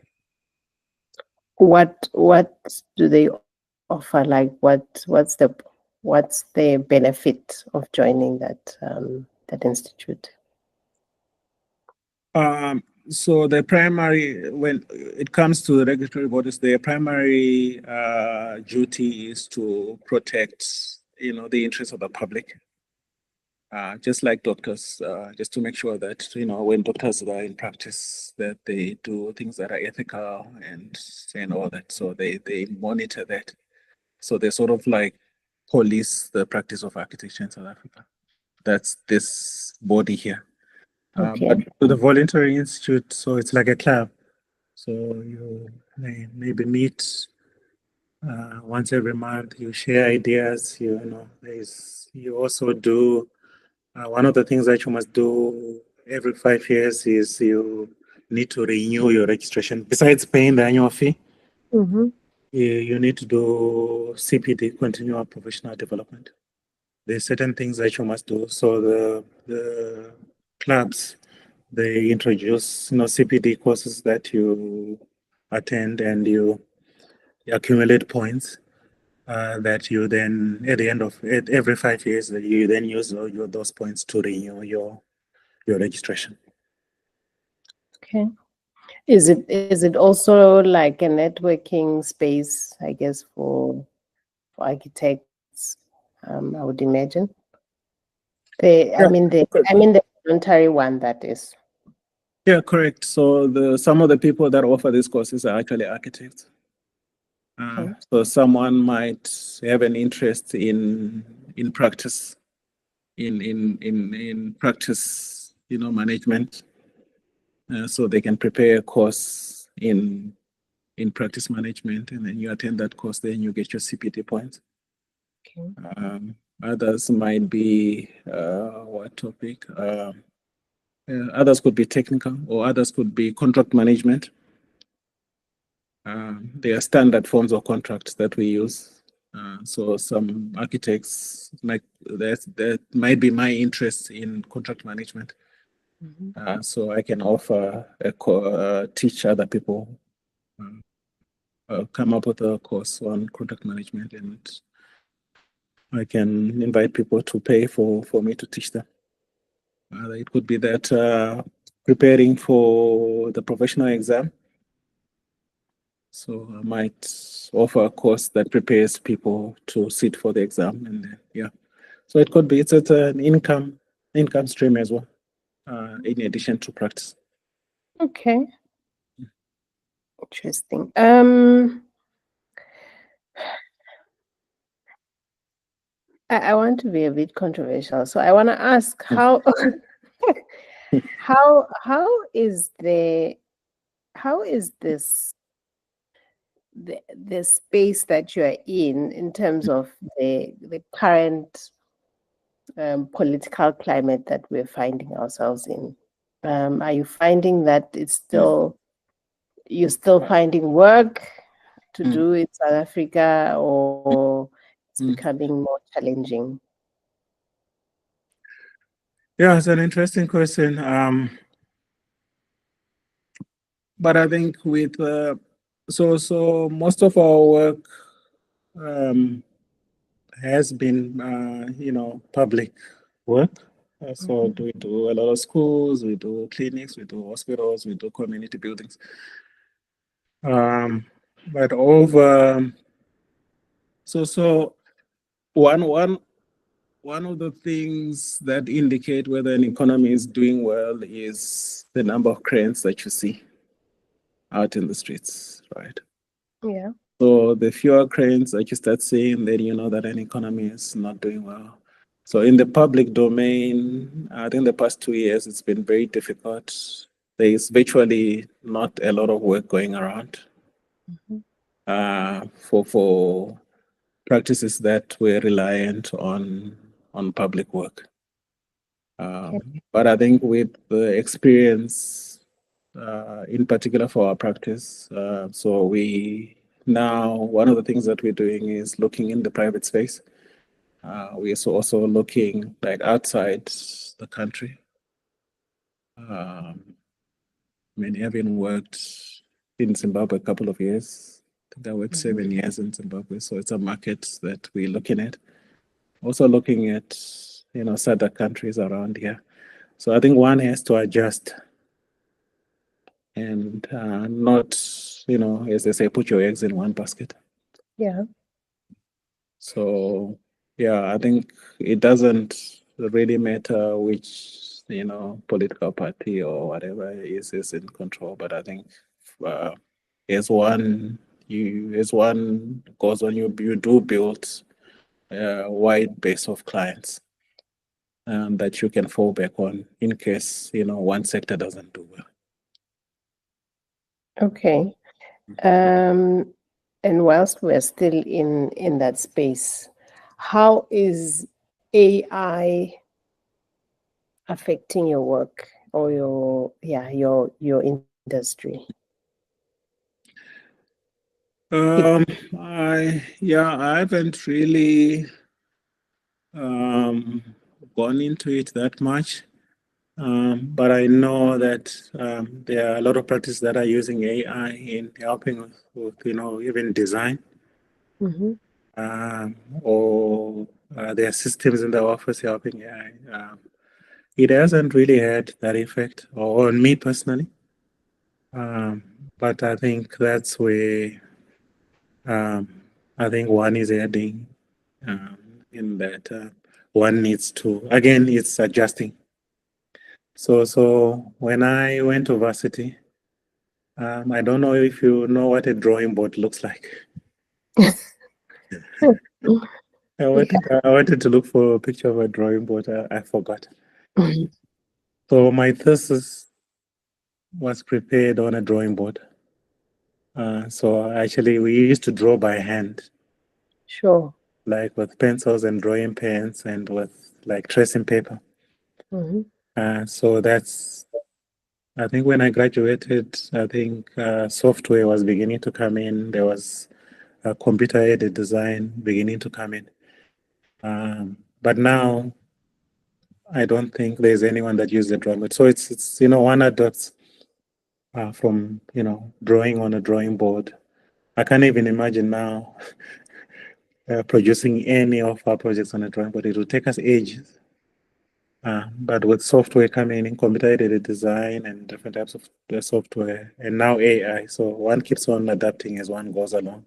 What do they offer? Like what's the benefit of joining that institute? So the primary, when it comes to the regulatory bodies, their primary duty is to protect, the interests of the public. Just like doctors, just to make sure that, when doctors are in practice, that they do things that are ethical and all that. So they monitor that. So they sort of like police the practice of architecture in South Africa. That's this body here. Okay. But to the voluntary institute, so it's like a club. So you maybe meet once every month. You share ideas. You also do. One of the things that you must do every 5 years is you need to renew your registration. Besides paying the annual fee, you need to do CPD, continual professional development. There's certain things that you must do. So the clubs, they introduce CPD courses that you attend, and you accumulate points that you then at the end of it, every 5 years, you then use those points to renew your registration. Okay. Is it also like a networking space, I guess, for architects? I would imagine. I mean the voluntary one, that is. Yeah, correct. So some of the people that offer these courses are actually architects. Okay. So someone might have an interest in practice, in practice, management. So they can prepare a course in practice management, and then you attend that course, then you get your CPT points. Okay. Others might be what topic? Others could be technical, or others could be contract management. They are standard forms of contracts that we use. So some architects, like that might be my interest in contract management. So I can offer teach other people, come up with a course on contract management, and I can invite people to pay for me to teach them. It could be that preparing for the professional exam. So I might offer a course that prepares people to sit for the exam, and yeah. So it could be it's an income stream as well, in addition to practice. Okay. Interesting. I want to be a bit controversial, so I want to ask how how is this the space that you are in terms of the current political climate that we're finding ourselves in? Are you finding that you're still finding work to do in South Africa, or it's becoming more challenging? Yeah, it's an interesting question. But I think with so most of our work has been public work. So we do a lot of schools, we do clinics, we do hospitals, we do community buildings. But over so one of the things that indicate whether an economy is doing well is the number of cranes that you see out in the streets, right? Yeah. So the fewer cranes that you start seeing, then you know that an economy is not doing well. So in the public domain, I think the past 2 years, it's been very difficult. There is virtually not a lot of work going around for practices that were reliant on public work. But I think with the experience, in particular for our practice, so we now one of the things that we're doing is looking in the private space. We're also looking like outside the country. I mean, having worked in Zimbabwe a couple of years, I think I worked Mhm. 7 years in Zimbabwe, so it's a market that we're looking at. Also looking at, certain countries around here. So I think one has to adjust and not, as they say, put your eggs in one basket. Yeah. So yeah, I think it doesn't really matter which, political party or whatever is in control. But I think uh, as one goes on, you do build a wide base of clients that you can fall back on in case one sector doesn't do well. Okay. And whilst we're still in that space, how is AI affecting your work or your industry? I haven't really um, gone into it that much. But I know that there are a lot of practices that are using AI in helping with even design, Mm-hmm. or there are systems in the office helping AI. It hasn't really had that effect on me personally, um, but I think that's where um, I think one is heading, um, in that one needs to, again, it's adjusting. So when I went to varsity, I don't know if you know what a drawing board looks like. I wanted to look for a picture of a drawing board. I forgot. Mhm. So my thesis was prepared on a drawing board. So actually, we used to draw by hand, Sure. like with pencils and drawing pens and with like tracing paper. Mm-hmm. So I think when I graduated, I think software was beginning to come in. There was computer-aided design beginning to come in. But now I don't think there's anyone that uses the drawing board. So it's one adopts from drawing on a drawing board. I can't even imagine now producing any of our projects on a drawing board. It will take us ages. But with software coming in, computer-aided design and different types of software, and now AI, so one keeps on adapting as one goes along.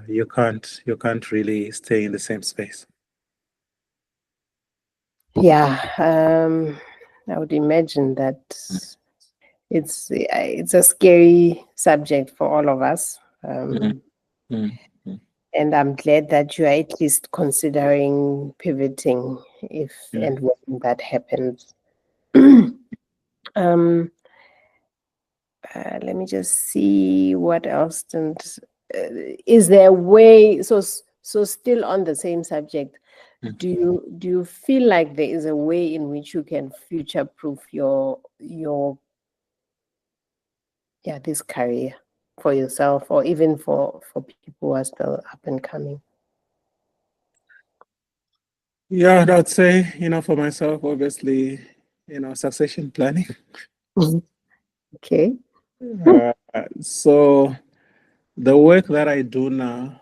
You can't really stay in the same space. Yeah. I would imagine that it's a scary subject for all of us. Mm, mm, mm, And I'm glad that you are at least considering pivoting if mm. and when that happens. um, Let me just see what else. And is there a way? So still on the same subject. Mm. Do you feel like there is a way in which you can future-proof your this career for yourself or even for people who are still up and coming? Yeah, I'd say, for myself, obviously, succession planning. Okay. So the work that I do now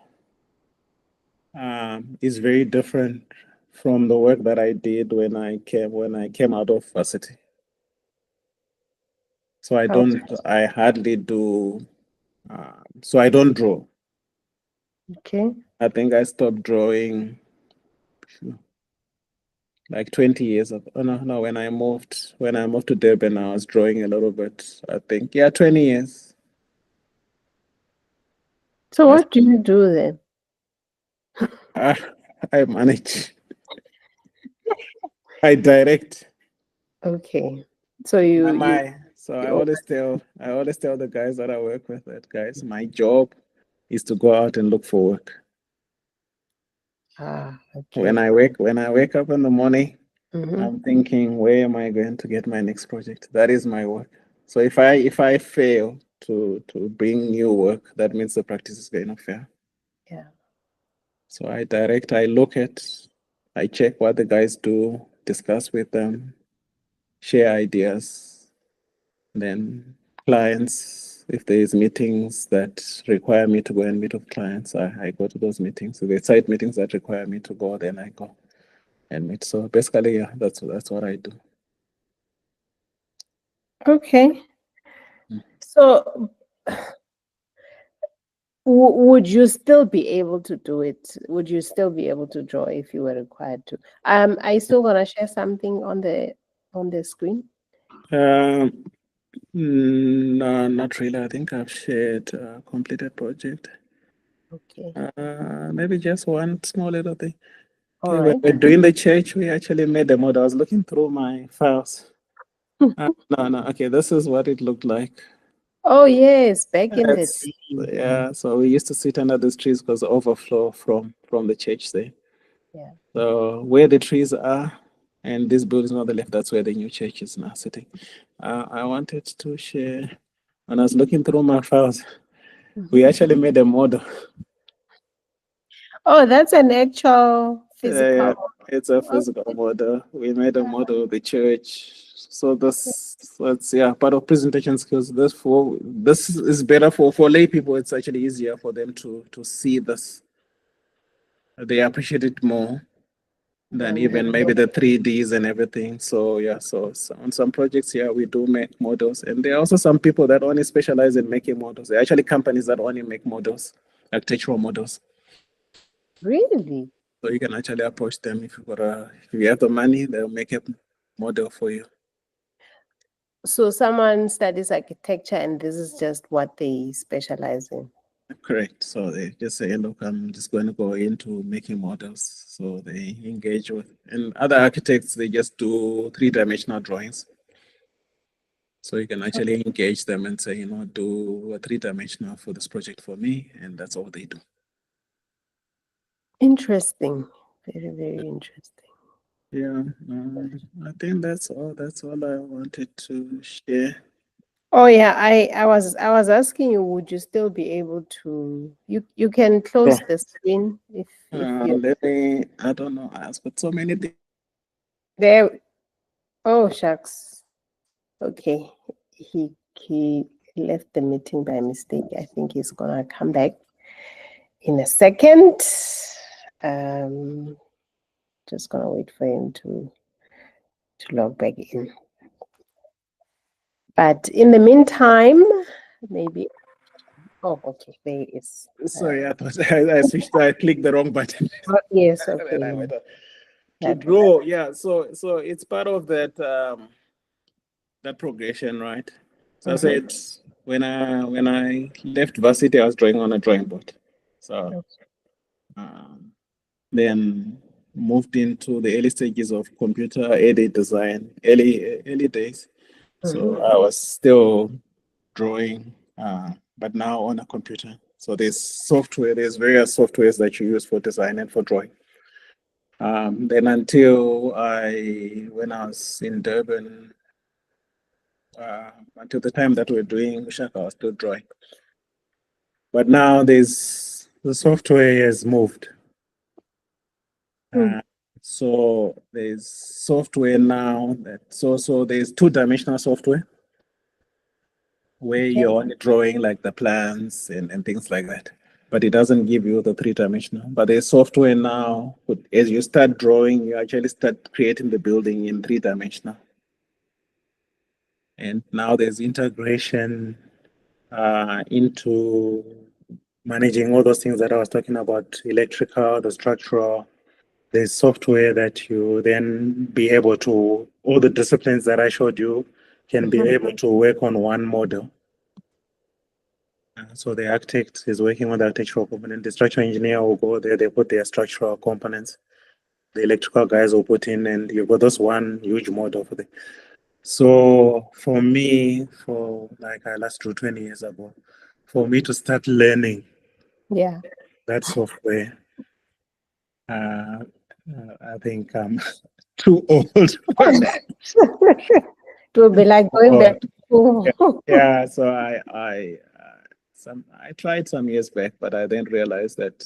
is very different from the work that I did when I came out of varsity. So How? I hardly do. So I don't draw. Okay. I think I stopped drawing like 20 years ago. Oh, no, when I moved to Durban, I was drawing a little bit. I think, yeah, 20 years. So I what do you do then? I, I manage. I direct. Okay. So you So I you always tell the guys that I work with that, guys, my job is to go out and look for work. When okay. I wake up in the morning, Mm-hmm. I'm thinking, where am I going to get my next project? That is my work. So if I fail, to bring new work, that means the practice is going to fail. Yeah. So I look at, I check what the guys do, discuss with them, share ideas. Then clients, if there is meetings that require me to go and meet with clients, I go to those meetings. If there's site meetings that require me to go, then I go and meet. So basically, yeah, that's what I do. Okay. Mm. So would you still be able to do it? Would you still be able to draw if you were required to? Are you still gonna share something on the screen? Um, no, not really. I think I've shared a completed project. Okay. Maybe just one small little thing. All Okay, when right. we're doing the church, we actually made a model. I was looking through my files. No. Okay, this is what it looked like. Oh yes, back in the That's day. yeah. So we used to sit under these trees because overflow from the church there. Yeah. So where the trees are, and this building on the left, that's where the new church is now sitting. I wanted to share. When I was looking through my files, we Mhm. actually made a model. Oh, that's an actual Yeah, physical. it's a Oh, physical model. We made a model of the church. So that's yeah, part of presentation skills. This is better for lay people. It's actually easier for them to see this. They appreciate it more than then even maybe the 3Ds and everything. So yeah, so on some projects, yeah, we do make models. And there are also some people that only specialize in making models. There are actually companies that only make models, architectural models. really. So you can actually approach them if you have the money, they'll make a model for you. So someone studies architecture and this is just what they specialize in. Correct. So they just say, look, I'm just going to go into making models. So they engage with, and other architects, they just do three-dimensional drawings. So you can actually engage them and say, do a three-dimensional for this project for me, and that's all they do. Interesting. Very, very interesting. Yeah, I think that's all. That's all I wanted to share. Oh yeah, I was asking you, would you still be able to you can close Sure. the screen if you Let me. I don't know. I got so many things. there. Oh shucks. Okay. He left the meeting by mistake. I think he's gonna come back in a second. Um just gonna wait for him to log back in. But in the meantime, maybe oh okay, there he is. Sorry, I thought I switched. I clicked the wrong button. Yes, When I okay. went to That draw, yeah. So it's part of that progression, right? So I mhm. said when I left varsity, I was drawing on a drawing board. So um, then moved into the early stages of computer aided design, early days. So Mhm. I was still drawing, but now on a computer. So there's various softwares that you use for design and for drawing. Then when I was in Durban, until the time that we're doing Shaka, I was still drawing. But now the software has moved. Mm. So there's software now so there's two-dimensional software where Okay. you're only drawing like the plans and things like that. But it doesn't give you the three-dimensional. But there's software now, as you start drawing, you actually start creating the building in three-dimensional. And now there's integration into managing all those things that I was talking about, electrical, the structural. There's software that you then be able to, all the disciplines that I showed you can be Mhm. able to work on one model. So the architect is working on the architectural component. The structural engineer will go there, they put their structural components. The electrical guys will put in, and you've got this one huge model for the. So for me, for like I last drew 20 years ago, for me to start learning Yeah. that software, uh, I think I'm too old for that. It will be like going back Old. to Yeah, so I tried some years back, but I then realized that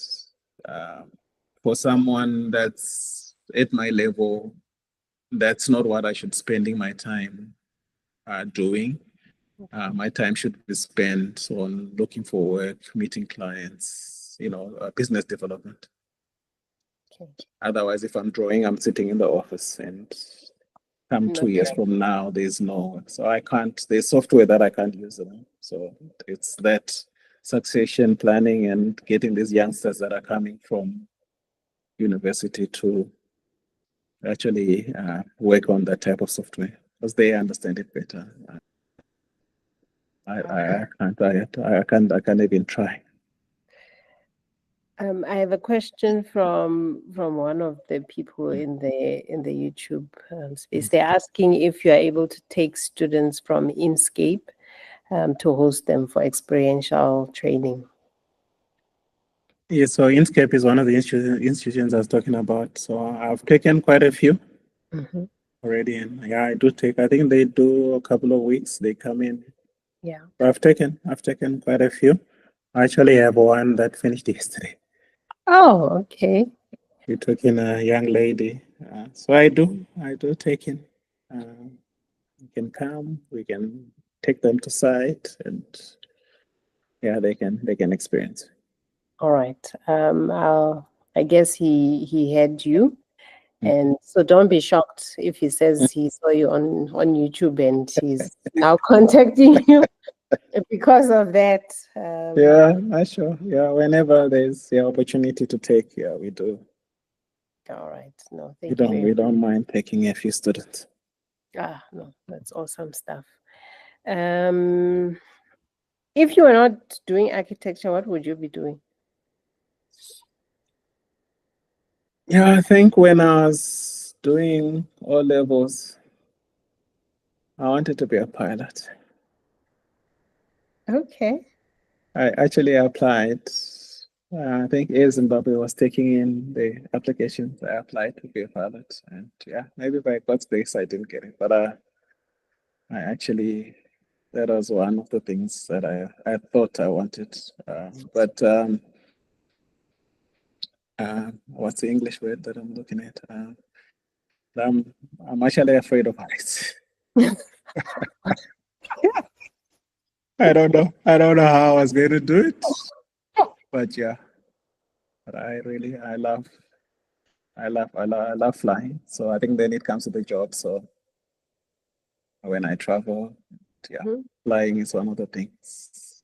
for someone that's at my level, that's not what I should spending my time doing. My time should be spent on looking for work, meeting clients, business development. Okay. Otherwise, if I'm drawing, I'm sitting in the office, and come 2 years from now, there's no work. So I can't, there's software that I can't use. So it's that succession planning and getting these youngsters that are coming from university to actually work on that type of software because they understand it better. I can't even try. I have a question from one of the people in the YouTube space. They're asking if you are able to take students from Inkscape to host them for experiential training. Yeah, so Inkscape is one of the institutions I was talking about. So I've taken quite a few already, and yeah, I do take. I think they do a couple of weeks. They come in. Yeah. So I've taken quite a few. I actually have one that finished yesterday. Oh, okay. We took in a young lady. So I do take in. We can come. We can take them to site, and yeah, they can experience. All right. I guess he had you. And so don't be shocked if he says he saw you on YouTube and he's now contacting you because of that. Yeah, sure. Yeah, whenever there's the opportunity to take, yeah, we do. All right. No, thank you very We much. don't mind taking a few students. No, that's awesome stuff. If you were not doing architecture, what would you be doing? Yeah, I think when I was doing O levels, I wanted to be a pilot. Okay. I actually applied. I think Air Zimbabwe was taking in the applications. I applied to be a pilot, and yeah, maybe by God's grace I didn't get it, but I actually that was one of the things that I thought I wanted. But what's the English word that I'm looking at? I'm actually afraid of heights. I don't know. I don't know how I was going to do it, but yeah. But I love flying. So I think then it comes to the job. So when I travel, yeah, flying is one of the things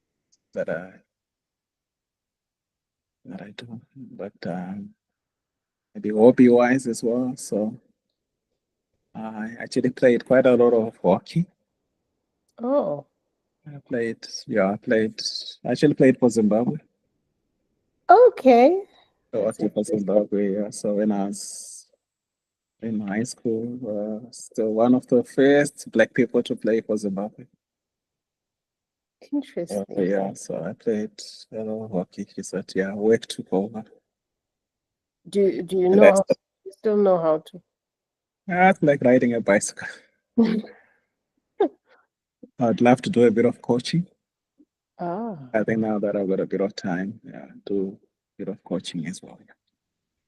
that I do. But maybe hobby wise as well. So I actually played quite a lot of hockey. Oh. I actually played for Zimbabwe. Okay. Hockey for Zimbabwe, yeah. So when I was in high school, still one of the first Black people to play for Zimbabwe. Interesting. Yeah, so I played a lot of hockey. He said, yeah, work took over. Do you know? You still know how to? It's like riding a bicycle. I'd love to do a bit of coaching. I think now that I've got a bit of time, yeah, do a bit of coaching as well. Yeah.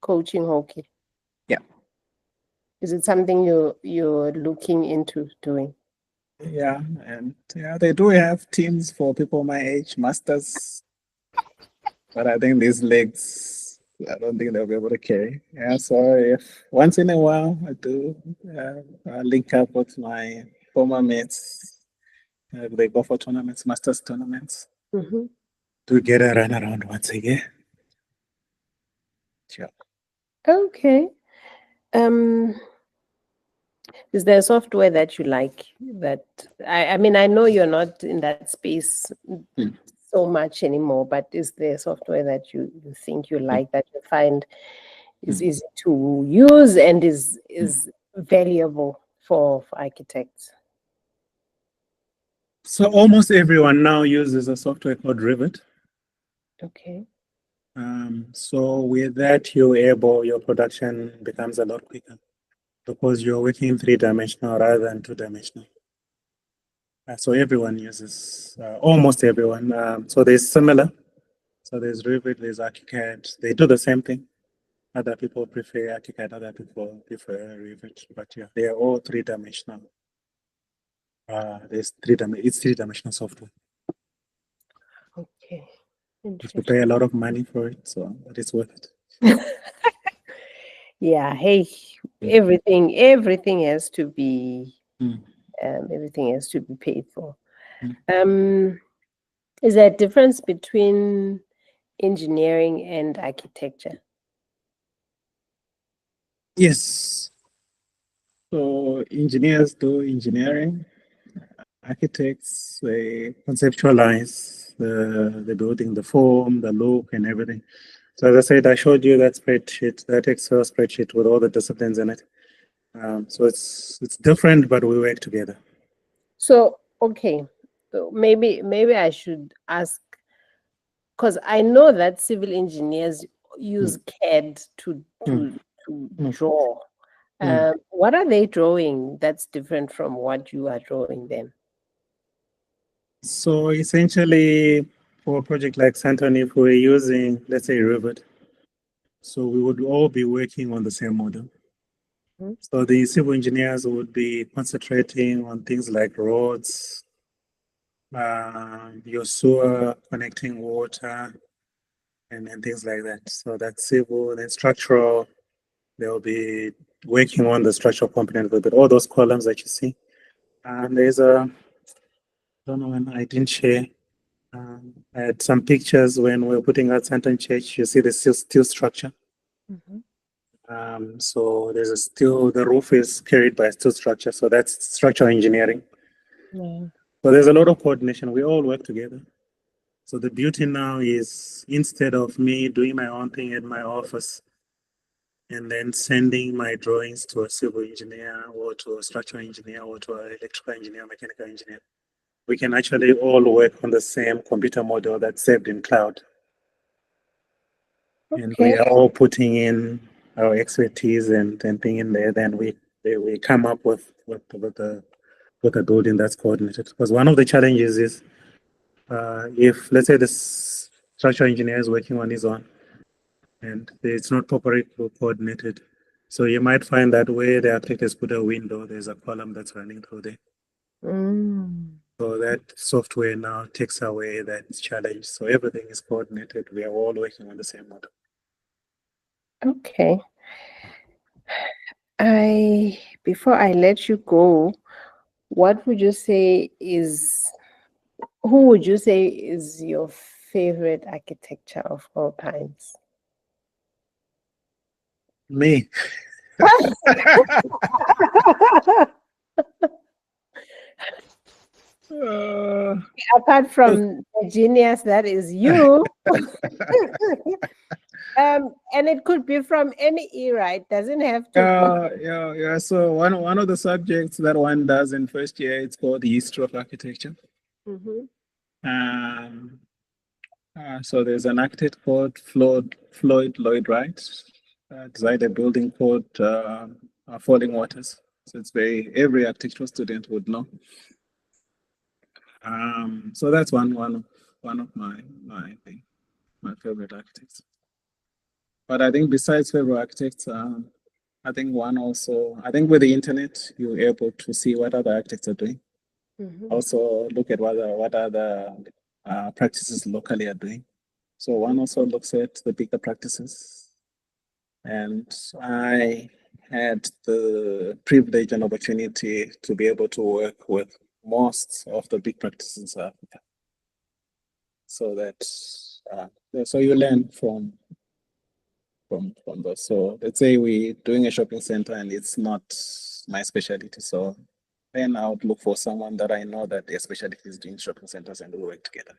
Coaching hockey. Yeah. Is it something you're looking into doing? Yeah, and yeah, they do have teams for people my age, masters. But I think these legs, I don't think they'll be able to carry. Yeah, so if once in a while I do link up with my former mates, they go for tournaments, masters tournaments, to get a run around once again. Sure. Okay. Is there a software that you like that I mean, I know you're not in that space so much anymore, but is there a software that you think you like that you find is easy to use and is valuable for architects? So almost everyone now uses a software called Rivet. Okay. So with that, your production becomes a lot quicker because you're working 3-dimensional rather than 2-dimensional. So everyone uses, almost everyone. So there's similar. So there's Revit, there's ArchiCAD. They do the same thing. Other people prefer ArchiCAD, other people prefer Revit. But yeah, they are all three-dimensional. It's three-dimensional software. Okay. You pay a lot of money for it, so but it's worth it. Yeah, hey, everything has to be everything has to be paid for. Is there a difference between engineering and architecture? Yes. So engineers do engineering. Architects, they conceptualize the building, the form, the look, and everything. So as I said, I showed you that spreadsheet, that Excel spreadsheet with all the disciplines in it. So it's different, but we work together. So okay, so maybe I should ask, because I know that civil engineers use CAD to draw. What are they drawing that's different from what you are drawing then? So essentially, for a project like Santon, if we're using, let's say, Revit, so we would all be working on the same model. So the civil engineers would be concentrating on things like roads, your sewer, connecting water, and things like that. So that's civil. Then structural, they'll be working on the structural component with it, all those columns that you see. And there's I don't know when I didn't share. I had some pictures when we were putting out Santon Church. You see the steel structure. So there's a steel, the roof is carried by a steel structure. So that's structural engineering. Yeah. So there's a lot of coordination. We all work together. So the beauty now is instead of me doing my own thing in my office and then sending my drawings to a civil engineer or to a structural engineer or to an electrical engineer, mechanical engineer, we can actually all work on the same computer model that's saved in cloud. And we are all putting in our expertise and thing in there. Then we come up with a building that's coordinated. Because one of the challenges is if let's say the structural engineer is working on his own and it's not properly coordinated, so you might find that where the architect has put a window, there's a column that's running through there. So that software now takes away that challenge. So everything is coordinated. We are all working on the same model. Okay. Before I let you go, what would you say is, who would you say is your favorite architecture of all times? Me. Apart from the genius that is you, and it could be from any era. It doesn't have to be. Yeah. So one of the subjects that one does in first year, it's called the history of architecture. So there's an architect called Floyd Lloyd Wright, designed a building called Falling Waters. So it's every architectural student would know. So that's one of my favorite architects. But I think besides favorite architects, I think with the internet, you're able to see what other architects are doing. Also look at what other practices locally are doing. So one also looks at the bigger practices. And I had the privilege and opportunity to be able to work with most of the big practices in South Africa. So that so you learn from those. So let's say we're doing a shopping center and it's not my specialty. So then I would look for someone that I know that their specialty is doing shopping centers and we work together.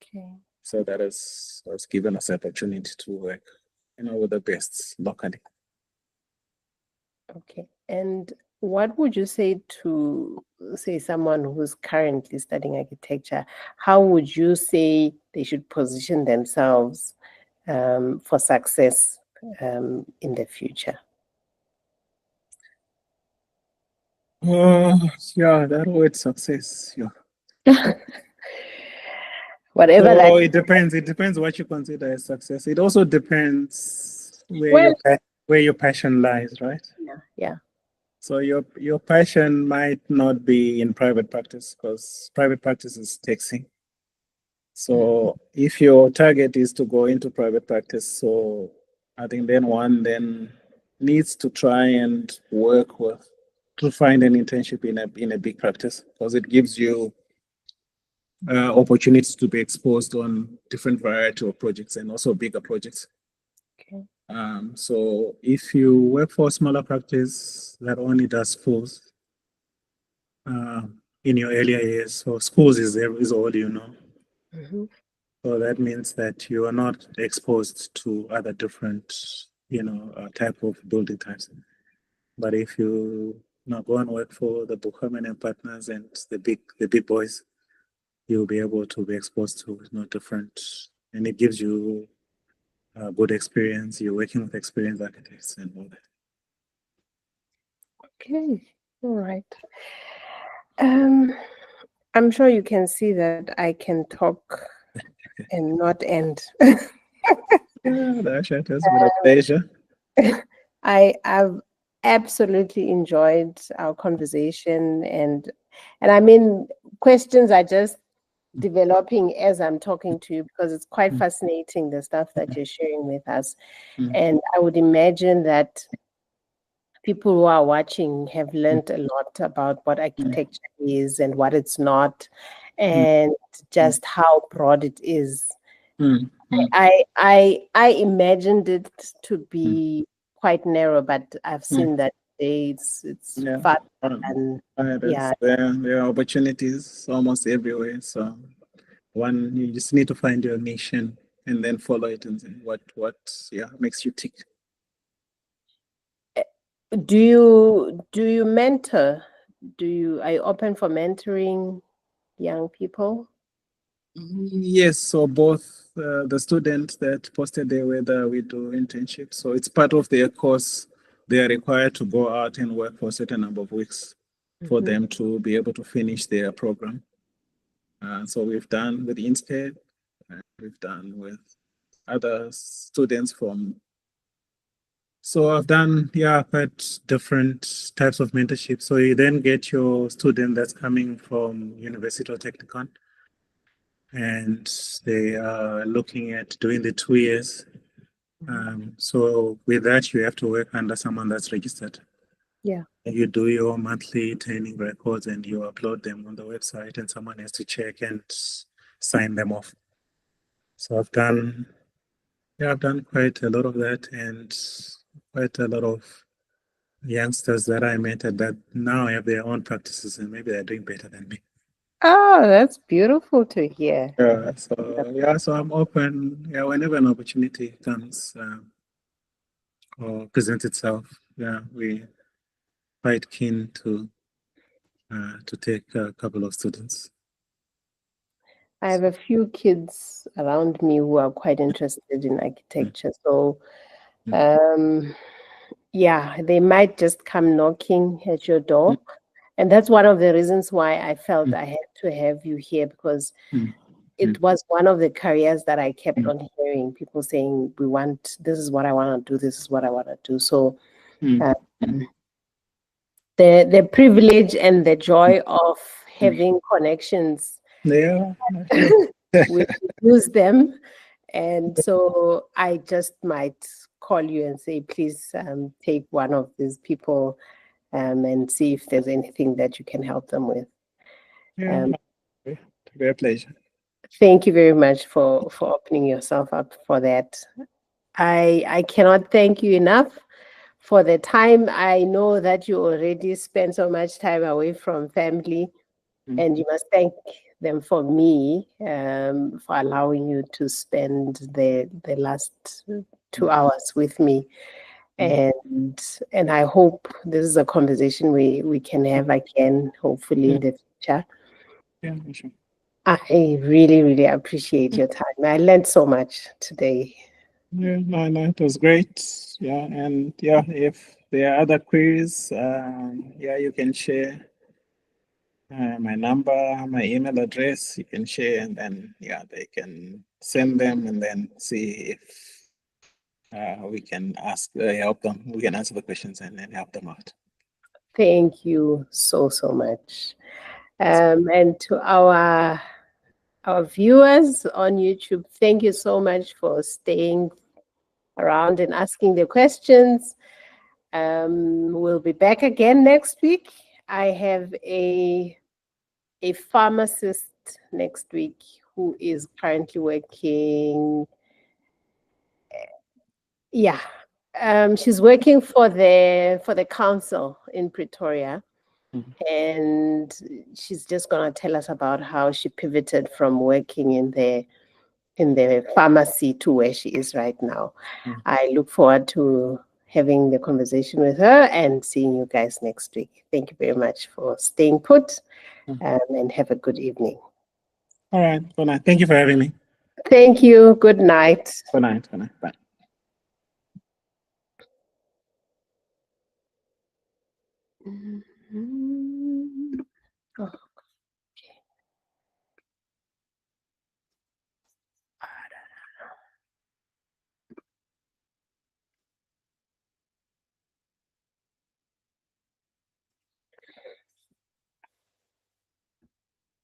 Okay. So that has given us the opportunity to work, with the best locally. Okay. And what would you say to someone who's currently studying architecture? How would you say they should position themselves for success in the future? Yeah, that word success. Yeah. Whatever that. So it depends. It depends what you consider as success. It also depends Well, where your passion lies, right? yeah, yeah. So your passion might not be in private practice because private practice is taxing. So if your target is to go into private practice, so I think then one then needs to try and work with to find an internship in a big practice because it gives you opportunities to be exposed on different variety of projects and also bigger projects. Okay. So if you work for a smaller practice that only does schools uh, in your earlier years, so schools is all you know. Mhm. So that means that you are not exposed to other different, type of building types. But if you now go and work for the Buchanan and partners and the big boys, you'll be able to be exposed to different, and it gives you a good experience. You're working with experienced architects and all that. Okay. All right. Um, I'm sure you can see that I can talk and not end. Yeah, that has been a pleasure. I've absolutely enjoyed our conversation, and I mean, questions are just developing as I'm talking to you because it's quite Mm, fascinating the stuff that you're sharing with us. mm, And I would imagine that people who are watching have mm, learned a lot about what mm, architecture is and what it's not, mm, and mm, just how broad it is. mm, mm, I imagined it to mm, be quite narrow, but I've mm. seen that it's Yeah. far Um, and yeah. there are opportunities almost everywhere. So one, you just need to find your mission and then follow it and see what makes you tick. Do you mentor? Are you open for mentoring young people? Yes, so both the students that posted there, whether we do internships, so it's part of their course. They are required to go out and work for a certain number of weeks for Mhm. them to be able to finish their program. So we've done with Instead, we've done with other students from. So I've done, quite different types of mentorship. So you then get your student that's coming from University or Technicon, and they are looking at doing the 2 years. So with that, you have to work under someone that's registered. Yeah. You do your monthly training records and you upload them on the website, and someone has to check and sign them off. So I've done quite a lot of that, and quite a lot of youngsters that I met that now have their own practices and maybe they're doing better than me. Oh, that's beautiful to hear. So I'm open. Yeah, whenever an opportunity comes or presents itself, we quite keen to take a couple of students. I have a few kids around me who are quite interested in Mm, architecture. So, mm, um, yeah, they might just come knocking at your mm, door. And that's one of the reasons why I felt mm, I had to have you here because mm, mm, it was one of the careers that I kept mm, on hearing people saying, this is what I want to do, this is what I want to do. So, mm, um, mm, the privilege and the mm, joy of mm. having connections, Yeah, sure. we use them. And so I just might call you and say, please take one of these people and see if there's anything that you can help them with. Yeah, Um, to be a pleasure. thank you very much for opening yourself up for that. I cannot thank you enough for the time. I know that you already spent so much time away from family, Mm, and you must thank them for me for allowing you to spend the last mm, 2 hours with me. mm. And I hope this is a conversation we can have again, hopefully Yeah, in the future. yeah, sure. I really, really appreciate your time. I learned so much today. Yeah, no, it was great. Yeah, and yeah, if there are other queries, yeah, you can share my number, my email address. You can share, and then yeah, they can send them, and then see if we can help them. We can answer the questions and then help them out. Thank you so much. And to our viewers on YouTube, thank you so much for staying around and asking the questions. We'll be back again next week. I have a pharmacist next week who is currently working. Yeah, she's working for the council in Pretoria. And she's just going to tell us about how she pivoted from working in the pharmacy to where she is right now. I look forward to having the conversation with her and seeing you guys next week. Thank you very much for staying put, and have a good evening. All right. Good night. Thank you for having me. Thank you. Good night. Good night. Good night. Bye. Mm-hmm.